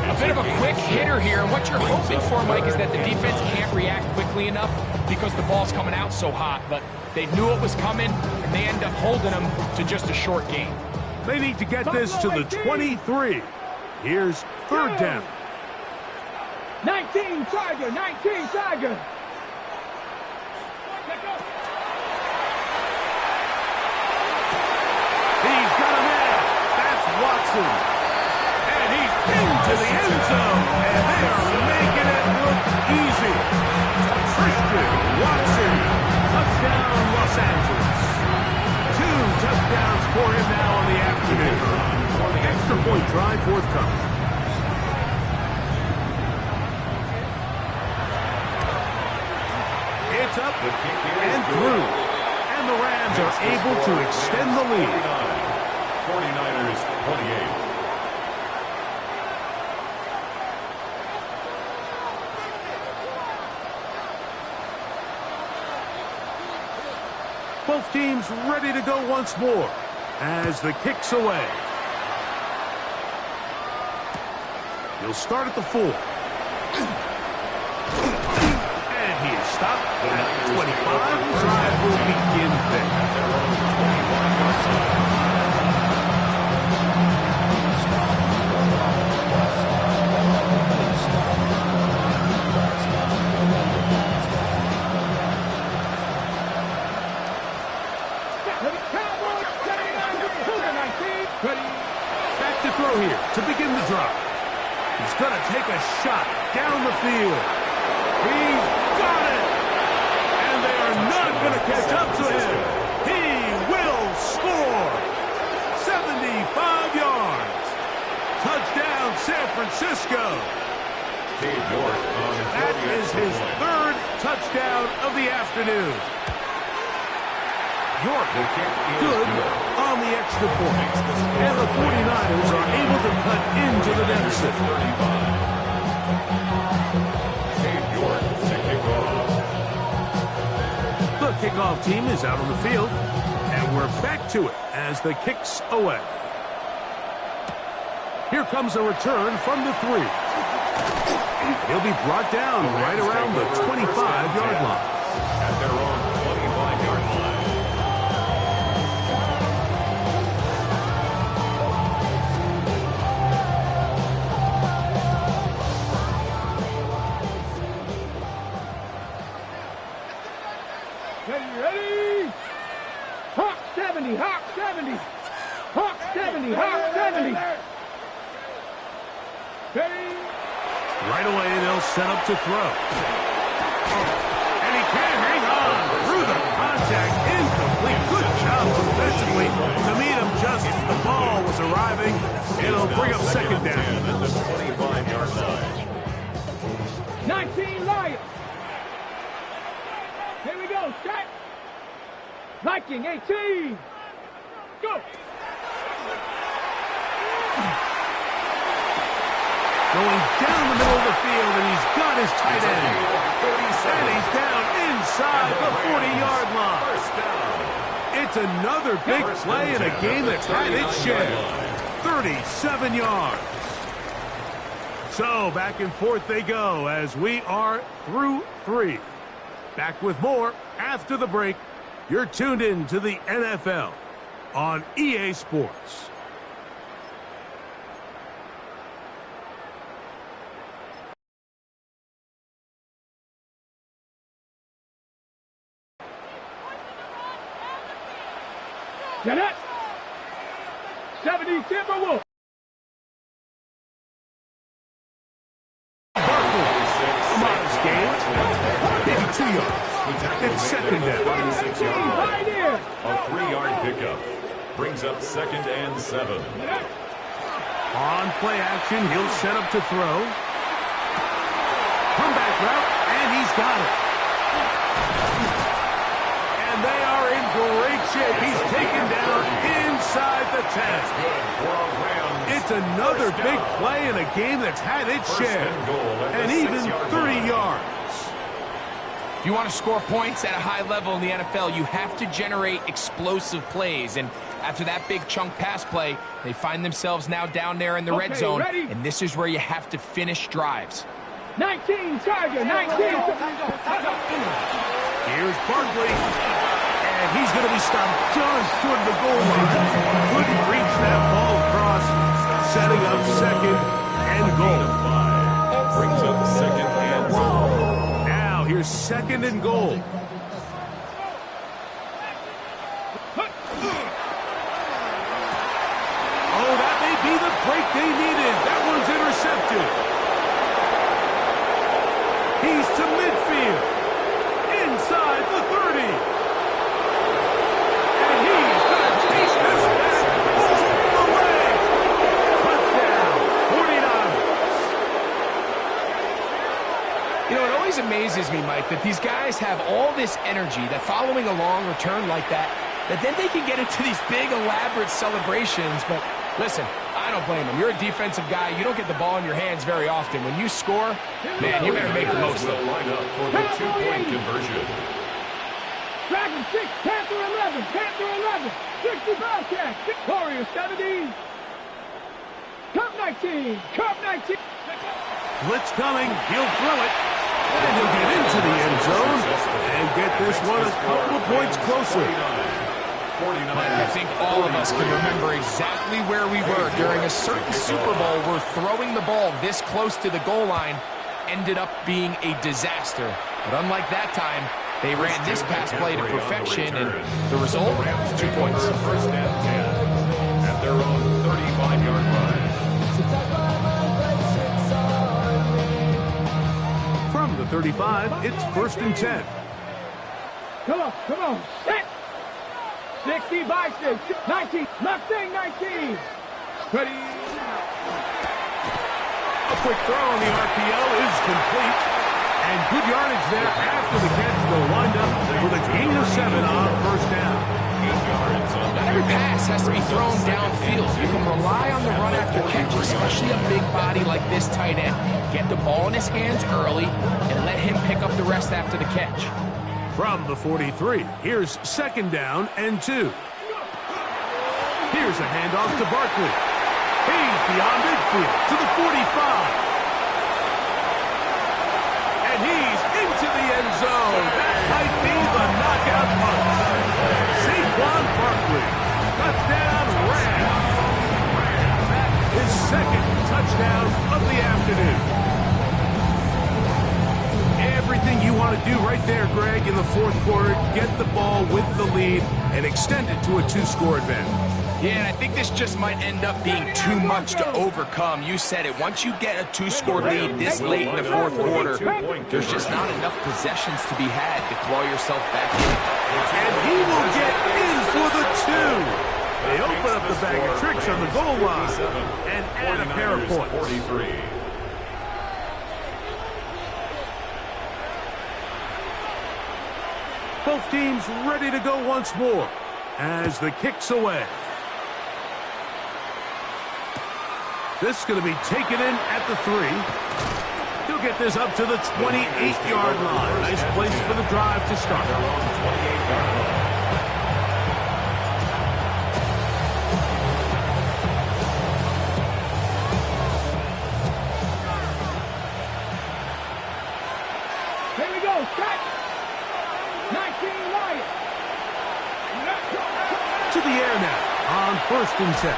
Speaker 1: 5.
Speaker 2: A bit of a quick hitter here. What you're hoping for, Mike, is that the defense can't react quickly enough because the ball's coming out so hot. But they knew it was coming, and they end up holding them to just a short game.
Speaker 1: They need to get this to the 23. Here's 3rd down.
Speaker 3: 19 Tiger. 19 Tiger.
Speaker 1: He's got a man. That's Watson. And he's into the end zone. And they are making it look easy. Christian Watson. Touchdown, Los Angeles. 2 touchdowns for him now on the afternoon. Extra point try forthcoming. It's up and through. And the Rams are able to extend the lead.
Speaker 4: 49ers 28.
Speaker 1: Both teams ready to go once more as the kick's away. He'll start at the 4. And he is stopped at the 25. Drive will begin there. Back to throw here to begin the drive. He's going to take a shot down the field. He's got it! And they are not going to catch up to him. He will score! 75 yards. Touchdown, San Francisco. That is his 3rd touchdown of the afternoon. York good on the extra point. And the 49ers are able to cut into the deficit. The kickoff team is out on the field. And we're back to it as the kick's away. Here comes a return from the 3. He'll be brought down right around the 25-yard line.
Speaker 4: At their own 25-yard line.
Speaker 3: Ready? Hawk 70, Hawk 70. Hawk 70, Hawk 70. Ready?
Speaker 1: Right away, they'll set up to throw. And he can hang on through the contact. Incomplete. Good job defensively to meet him just as the ball was arriving. It'll bring up 2nd down.
Speaker 4: At the 25-yard line.
Speaker 3: 19 Lions. Here we go, set. Viking 18. Go.
Speaker 1: Going down the middle of the field, and he's got his tight end. And he's down inside the 40-yard line. It's another big play in a game that's had its share. 37 yards. So back and forth they go as we are through 3. Back with more after the break. You're tuned in to the NFL on EA Sports.
Speaker 3: Get it! 70 Timberwolves.
Speaker 1: Modest game. Maybe 2 yards. It's second down.
Speaker 4: 26 yards.
Speaker 3: Right here.
Speaker 4: A 3-yard pickup. Brings up 2nd and 7.
Speaker 1: On play action, he'll set up to throw. Comeback route, and he's got it. And they are in great shape. He's taken down inside the 10. It's another big play in a game that's had its share. And even 30 yards.
Speaker 2: If you want to score points at a high level in the NFL, you have to generate explosive plays. And after that big chunk pass play, they find themselves now down there in the red zone.
Speaker 3: Ready?
Speaker 2: And this is where you have to finish drives.
Speaker 3: 19 Tiger, 19.
Speaker 1: Here's Barkley. And he's going to be stopped just short of the goal line. Couldn't reach that ball across. Setting up 2nd and goal.
Speaker 4: Brings up 2nd and goal.
Speaker 1: Now here's 2nd and goal. Oh, that may be the break they needed. That one's intercepted. He's to midfield. Inside the 30. And he's going to take this back all the way. Touchdown, 49ers.
Speaker 2: You know, it always amazes me, Mike, that these guys have all this energy, that following a long return like that then they can get into these big, elaborate celebrations. But listen, I don't blame them. You're a defensive guy. You don't get the ball in your hands very often. When you score, man, you better make the most of it.
Speaker 4: Line up for the 2-point conversion.
Speaker 3: Dragon 6, Panther 11, Panther 11, 60 Bobcats, Warriors 70. Cup 19, Cup 19.
Speaker 1: Blitz coming, he'll throw it, and he'll get into the end zone and get this one a couple of points closer.
Speaker 2: I think all of us can remember exactly where we were during a certain Super Bowl where throwing the ball this close to the goal line ended up being a disaster. But unlike that time, they ran this pass play to perfection, and the result was 2 points.
Speaker 4: First and 10 at their own 35-yard line.
Speaker 1: From the 35, it's 1st and 10.
Speaker 3: Come on, set. 60 by 6, 19, Mustang 19. Ready.
Speaker 1: A quick throw on the RPO is complete. And good yardage there after the catch. They'll wind up with a gain of 7 on 1st down.
Speaker 2: Not every pass has to be thrown downfield. You can rely on the run after catch, especially a big body like this tight end. Get the ball in his hands early and let him pick up the rest after the catch.
Speaker 1: From the 43, here's 2nd down and 2. Here's a handoff to Barkley. He's beyond midfield to the 45. And he's into the end zone. That might be the knockout punch. Saquon Barkley. Touchdown, Rams. That is 2nd touchdown of the afternoon. Everything you want to do right there, Greg, in the 4th quarter, get the ball with the lead and extend it to a 2-score advantage.
Speaker 2: Yeah, and I think this just might end up being too much to overcome. You said it. Once you get a 2-score lead this late in the 4th quarter, there's just not enough possessions to be had to claw yourself back in.
Speaker 1: And he will get in for the 2. They open up the bag of tricks on the goal line and add a pair of points.
Speaker 4: 43.
Speaker 1: Both teams ready to go once more as the kick's away. This is going to be taken in at the 3. He'll get this up to the 28-yard line. Nice place for the drive to start.
Speaker 4: They're on the 28-yard line.
Speaker 3: Here we go. Set. 19 Lions.
Speaker 1: To the air now on 1st and 10.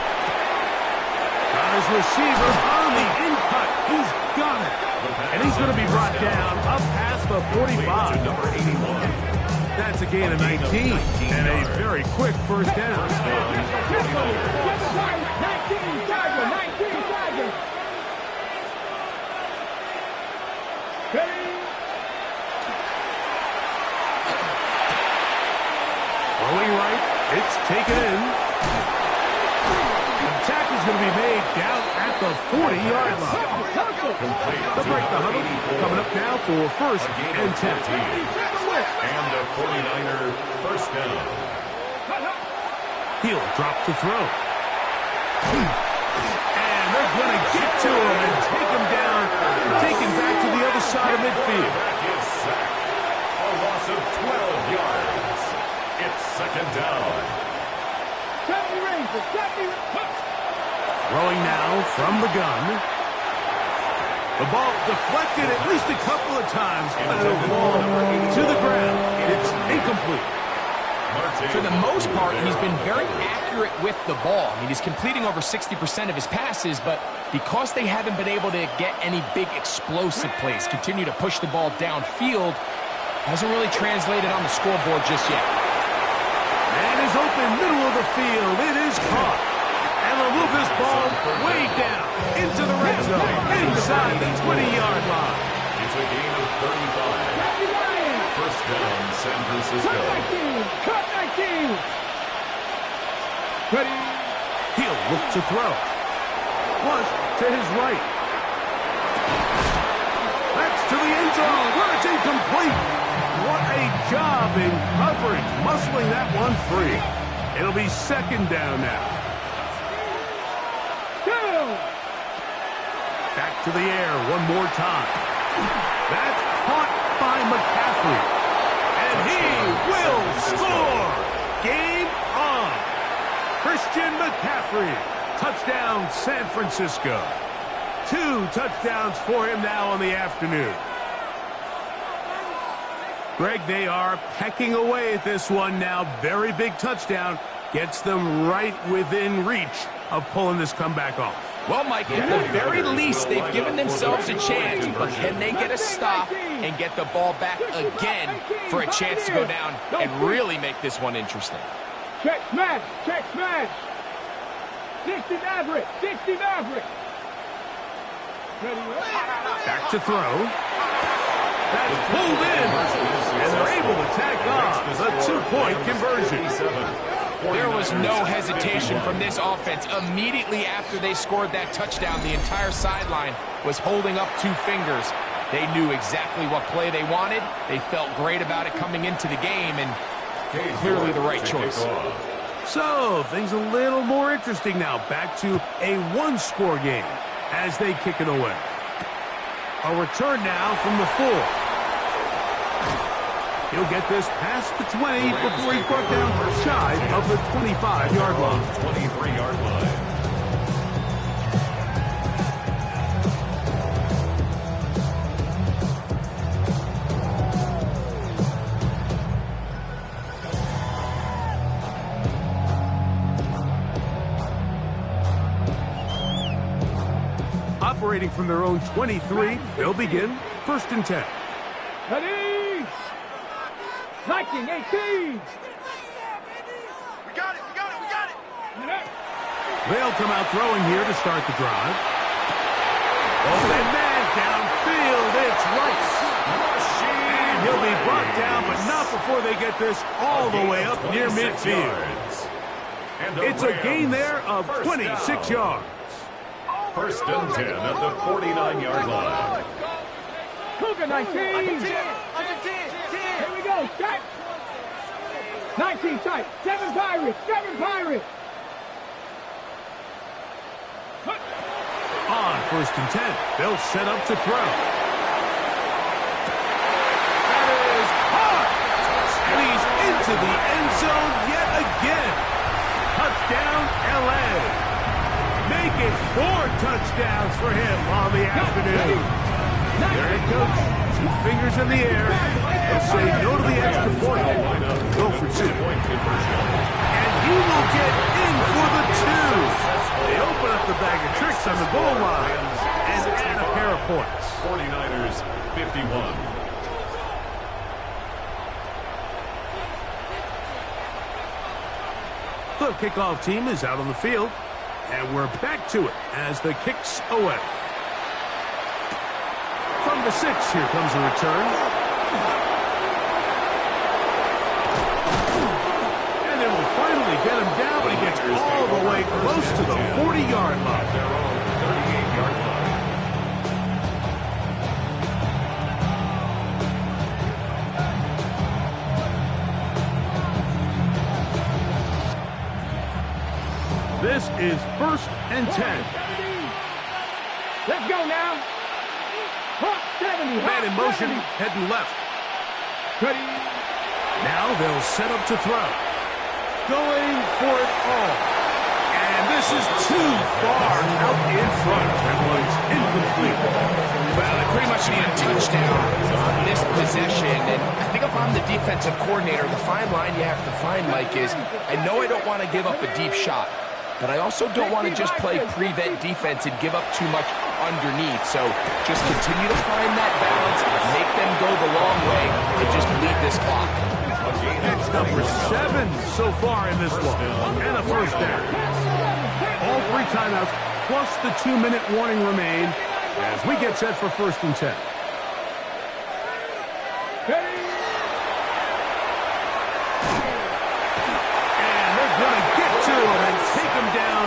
Speaker 1: Got his receiver on the in-cut. He's got it. And he's going to be brought down up past the 45.
Speaker 4: Number 81.
Speaker 1: That's a gain of 19 and a very quick first down.
Speaker 3: 19 Tiger. 19 Tiger. Ready.
Speaker 1: Throwing right. It's taken in. The tackle's going to be made down at the 40-yard line. They'll break the huddle. Coming up now for 1st and 10.
Speaker 4: And a 49er first down.
Speaker 1: He'll drop to throw. And they're going to get to him and take him down. Take him back to the other side of midfield.
Speaker 4: Back is sacked. A loss of 12 yards. It's second down.
Speaker 1: Throwing now from the gun. The ball deflected at least a couple of times, but it'll fall to the ground. It's incomplete.
Speaker 2: For the most part, he's been very accurate with the ball. I mean, he's completing over 60% of his passes, but because they haven't been able to get any big explosive plays, continue to push the ball downfield, hasn't really translated on the scoreboard just yet.
Speaker 1: And is open middle of the field. It is caught. And they'll move this ball way down into the red zone, inside the 20-yard line.
Speaker 4: It's a gain of 35. First down, San Francisco.
Speaker 3: Cut 19. Ready.
Speaker 1: He'll look to throw. Flush to his right. That's to the end zone where it's incomplete. What a job in coverage, muscling that one free. It'll be second down now. Back to the air one more time. That's caught by McCaffrey. And he will score. Game on. Christian McCaffrey. Touchdown, San Francisco. 2 touchdowns for him now on the afternoon. Greg, they are pecking away at this one now. Very big touchdown. Gets them right within reach of pulling this comeback off.
Speaker 2: Well, Mike, at the very least, they've given themselves a chance, but can they get a stop and get the ball back again for a chance to go down and really make this one interesting?
Speaker 3: Check smash. Check smash. 60 Maverick. 60 Maverick.
Speaker 1: Back to throw. That's pulled in. And they're able to tack on the 2-point conversion.
Speaker 2: There was no hesitation from this offense. Immediately after they scored that touchdown, the entire sideline was holding up 2 fingers. They knew exactly what play they wanted. They felt great about it coming into the game, and clearly the right choice.
Speaker 1: So, things a little more interesting now. Back to a 1-score game as they kick it away. A return now from the 4. He'll get this past the 20 before he's brought down shy of the 25-yard line.
Speaker 4: 23-yard line.
Speaker 1: Operating from their own 23, they'll begin 1st and 10.
Speaker 3: Ready. 19, 18.
Speaker 5: We got it.
Speaker 1: They'll come out throwing here to start the drive. Open man downfield. It's Rice. And he'll be brought down, but not before they get this all the way up near midfield. It's a gain there of 26 yards.
Speaker 4: First and 10 at the 49-yard line.
Speaker 3: Cougar 19. Under 10. Here we go. Shot. 19 tight. 7 Pirates. 7 Pirates.
Speaker 1: On 1st and 10, they'll set up to throw. it 4 touchdowns for him on the afternoon. Their head coach, 2 fingers in the air, and say no to the extra point. Go for 2. And he will get in for the 2. They open up the bag of tricks on the goal line and add a pair of points.
Speaker 4: 49ers 51.
Speaker 1: The kickoff team is out on the field, and we're back to it as the kick's away. From the 6, here comes a return. And they will finally get him down. He gets all the way close to the 40-yard line.
Speaker 4: Their own 38-yard line.
Speaker 1: This is 1st and 10.
Speaker 3: Let's go now. Hot 70.
Speaker 1: Man in motion, heading left.
Speaker 3: Ready.
Speaker 1: Now they'll set up to throw. Going for it all. And this is too far out in front. That one's incomplete.
Speaker 2: Well, they pretty much need a touchdown on this possession. And I think if I'm the defensive coordinator, the fine line you have to find, Mike, is I know I don't want to give up a deep shot, but I also don't want to just play prevent defense and give up too much underneath. So just continue to find that balance, make them go the long way, and just bleed this clock.
Speaker 1: That's number 7 so far in this one. And a first down. All 3 timeouts plus the 2-minute warning remain as we get set for 1st and 10. And they're going to get to him and take him down,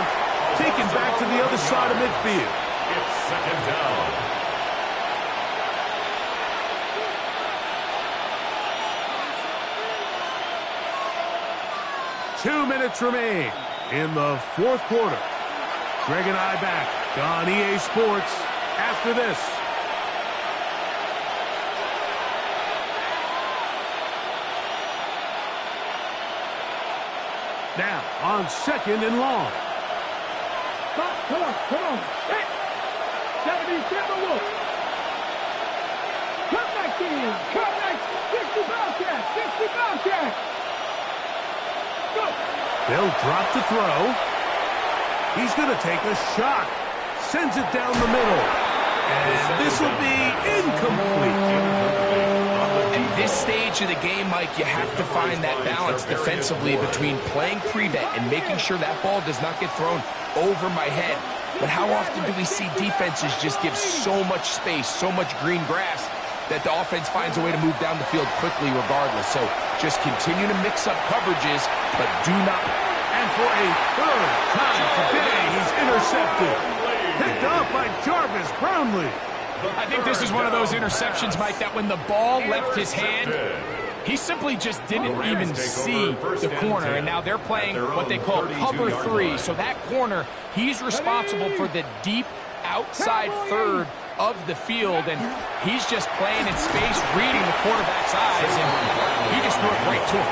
Speaker 1: taken back to the other side of midfield.
Speaker 4: It's 2nd down.
Speaker 1: Two minutes remain in the 4th quarter. Greg and I back on EA Sports after this. Now on 2nd and long.
Speaker 3: Come on. Hey. 77 look. Come back in. 60 Bobcat. Go.
Speaker 1: They'll drop to throw. He's going to take a shot. Sends it down the middle. And this will be incomplete.
Speaker 2: At this stage of the game, Mike, you have to find that balance defensively between playing prevent and making sure that ball does not get thrown over my head. But how often do we see defenses just give so much space, so much green grass, that the offense finds a way to move down the field quickly regardless? So just continue to mix up coverages, but do not.
Speaker 1: And for a 3rd time today, he's intercepted. Picked up by Jarvis Brownlee.
Speaker 5: I think this is one of those interceptions, Mike, that when the ball left his hand, he simply just didn't even see the corner. And now they're playing what they call cover 3. So that corner, he's responsible for the deep outside 3rd of the field. And he's just playing in space, reading the quarterback's eyes, and he just threw it right to him.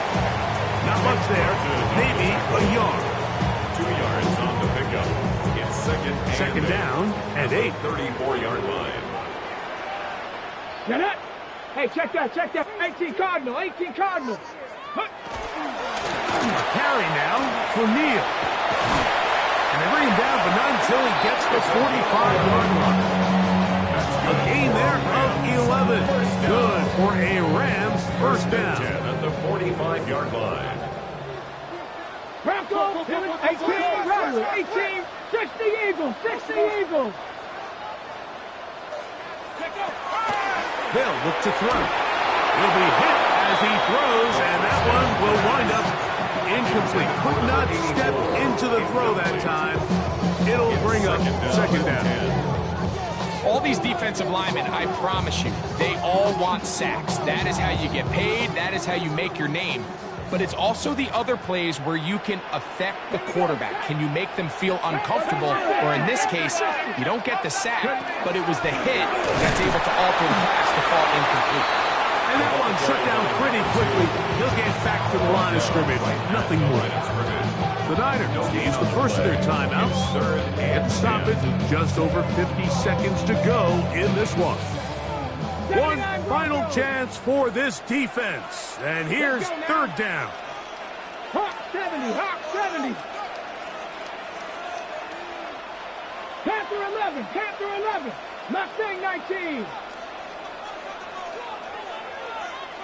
Speaker 1: Not much there. Maybe a yard.
Speaker 4: 2 yards on the pickup. It's
Speaker 1: 2nd down and 8.
Speaker 4: 34-yard line.
Speaker 3: Get it? Hey, check that. 18 Cardinal.
Speaker 1: A carry now for Neal. And they bring him down, but not until he gets the 45-yard line. A gain there of 11. Good for a Rams 1st down.
Speaker 4: At the 45-yard line.
Speaker 3: Bronco, 18, Rattler, 18, 60 Eagles.
Speaker 1: They'll look to throw. He'll be hit as he throws, and that one will wind up incomplete. Could not step into the throw that time. It'll bring up 2nd down.
Speaker 5: All these defensive linemen, I promise you, they all want sacks. That is how you get paid. That is how you make your name. But it's also the other plays where you can affect the quarterback. Can you make them feel uncomfortable? Or in this case, you don't get the sack, but it was the hit that's able to alter the pass to fall incomplete.
Speaker 1: And that one shut down pretty quickly. He'll get back to the line of scrimmage. Nothing more. The Niners use the first of their timeouts and stop it with just over 50 seconds to go in this one. One final chance for this defense. And here's third down.
Speaker 3: Hawk 70, Hawk 70. Panther 11, Panther 11. Mustang 19.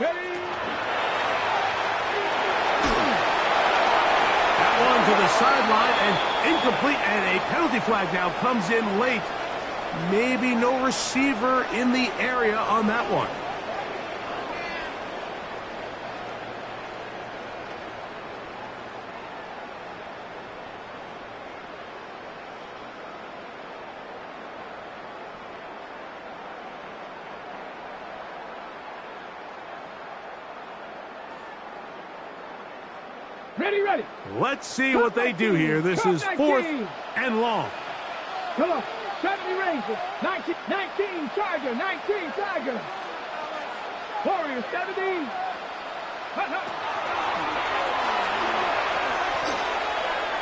Speaker 3: Ready?
Speaker 1: That one to the sideline and incomplete, and a penalty flag now comes in late. Maybe no receiver in the area on that one.
Speaker 3: Ready, ready.
Speaker 1: Let's see what they do here. This is 4th and long.
Speaker 3: Come on. 70 Rangers. 19 Tiger. 19 Tiger. Warriors 70. Hut, hut.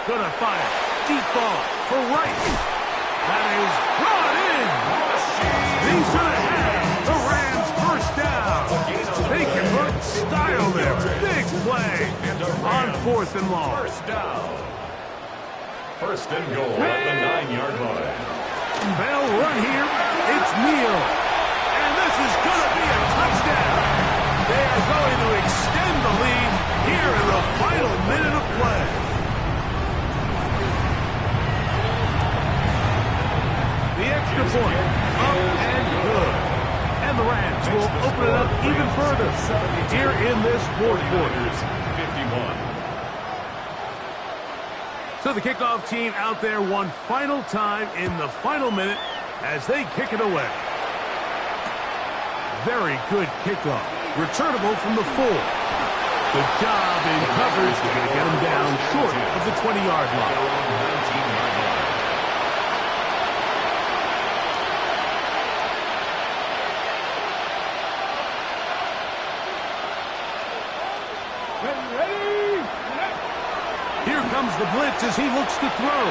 Speaker 1: Gonna fire. Deep ball for Rice. That is brought in. These are the half. The Rams first down. They convert style there. Big play on 4th and long.
Speaker 4: First down. First and goal at the 9-yard line.
Speaker 1: They'll run here. It's Neal. And this is going to be a touchdown. They are going to extend the lead here in the final minute of play. The extra point, up and good. And the Rams will open it up even further here in this fourth quarter.
Speaker 4: 51.
Speaker 1: So the kickoff team out there one final time in the final minute as they kick it away. Very good kickoff. Returnable from the 4. Good job in coverage. They're going to get him down short of the 20-yard line.
Speaker 4: 19-yard line.
Speaker 1: Here comes the blitz as he looks to throw.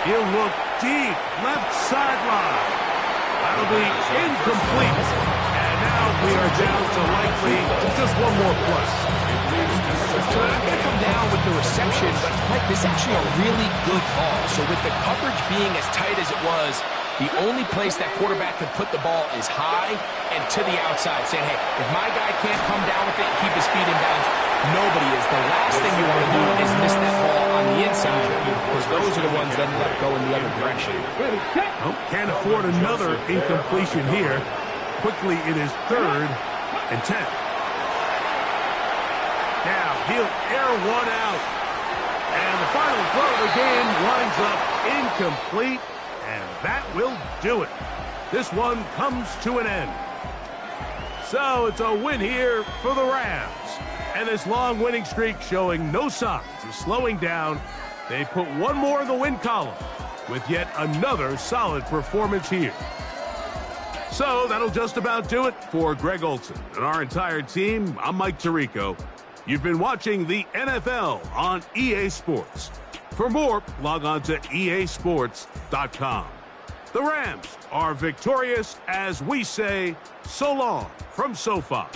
Speaker 1: He'll look deep, left sideline. That'll be incomplete. And now we are down to likely just one more play.
Speaker 2: So they're not going to come down with the reception, but Mike, this is actually a really good ball. So with the coverage being as tight as it was, the only place that quarterback can put the ball is high and to the outside, saying, hey, if my guy can't come down with it and keep his feet in bounds, nobody is. The last thing you want to do is miss that ball on the inside, because those are the ones that end up going the other direction.
Speaker 1: Oh, can't afford another incompletion here. Quickly, it is 3rd and 10. Now, he'll air one out. And the final throw of the game winds up incomplete, and that will do it. This one comes to an end. So it's a win here for the Rams. And this long winning streak showing no signs of slowing down. They put one more in the win column with yet another solid performance here. So that'll just about do it for Greg Olson and our entire team. I'm Mike Tirico. You've been watching the NFL on EA Sports. For more, log on to easports.com. The Rams are victorious as we say so long from SoFi.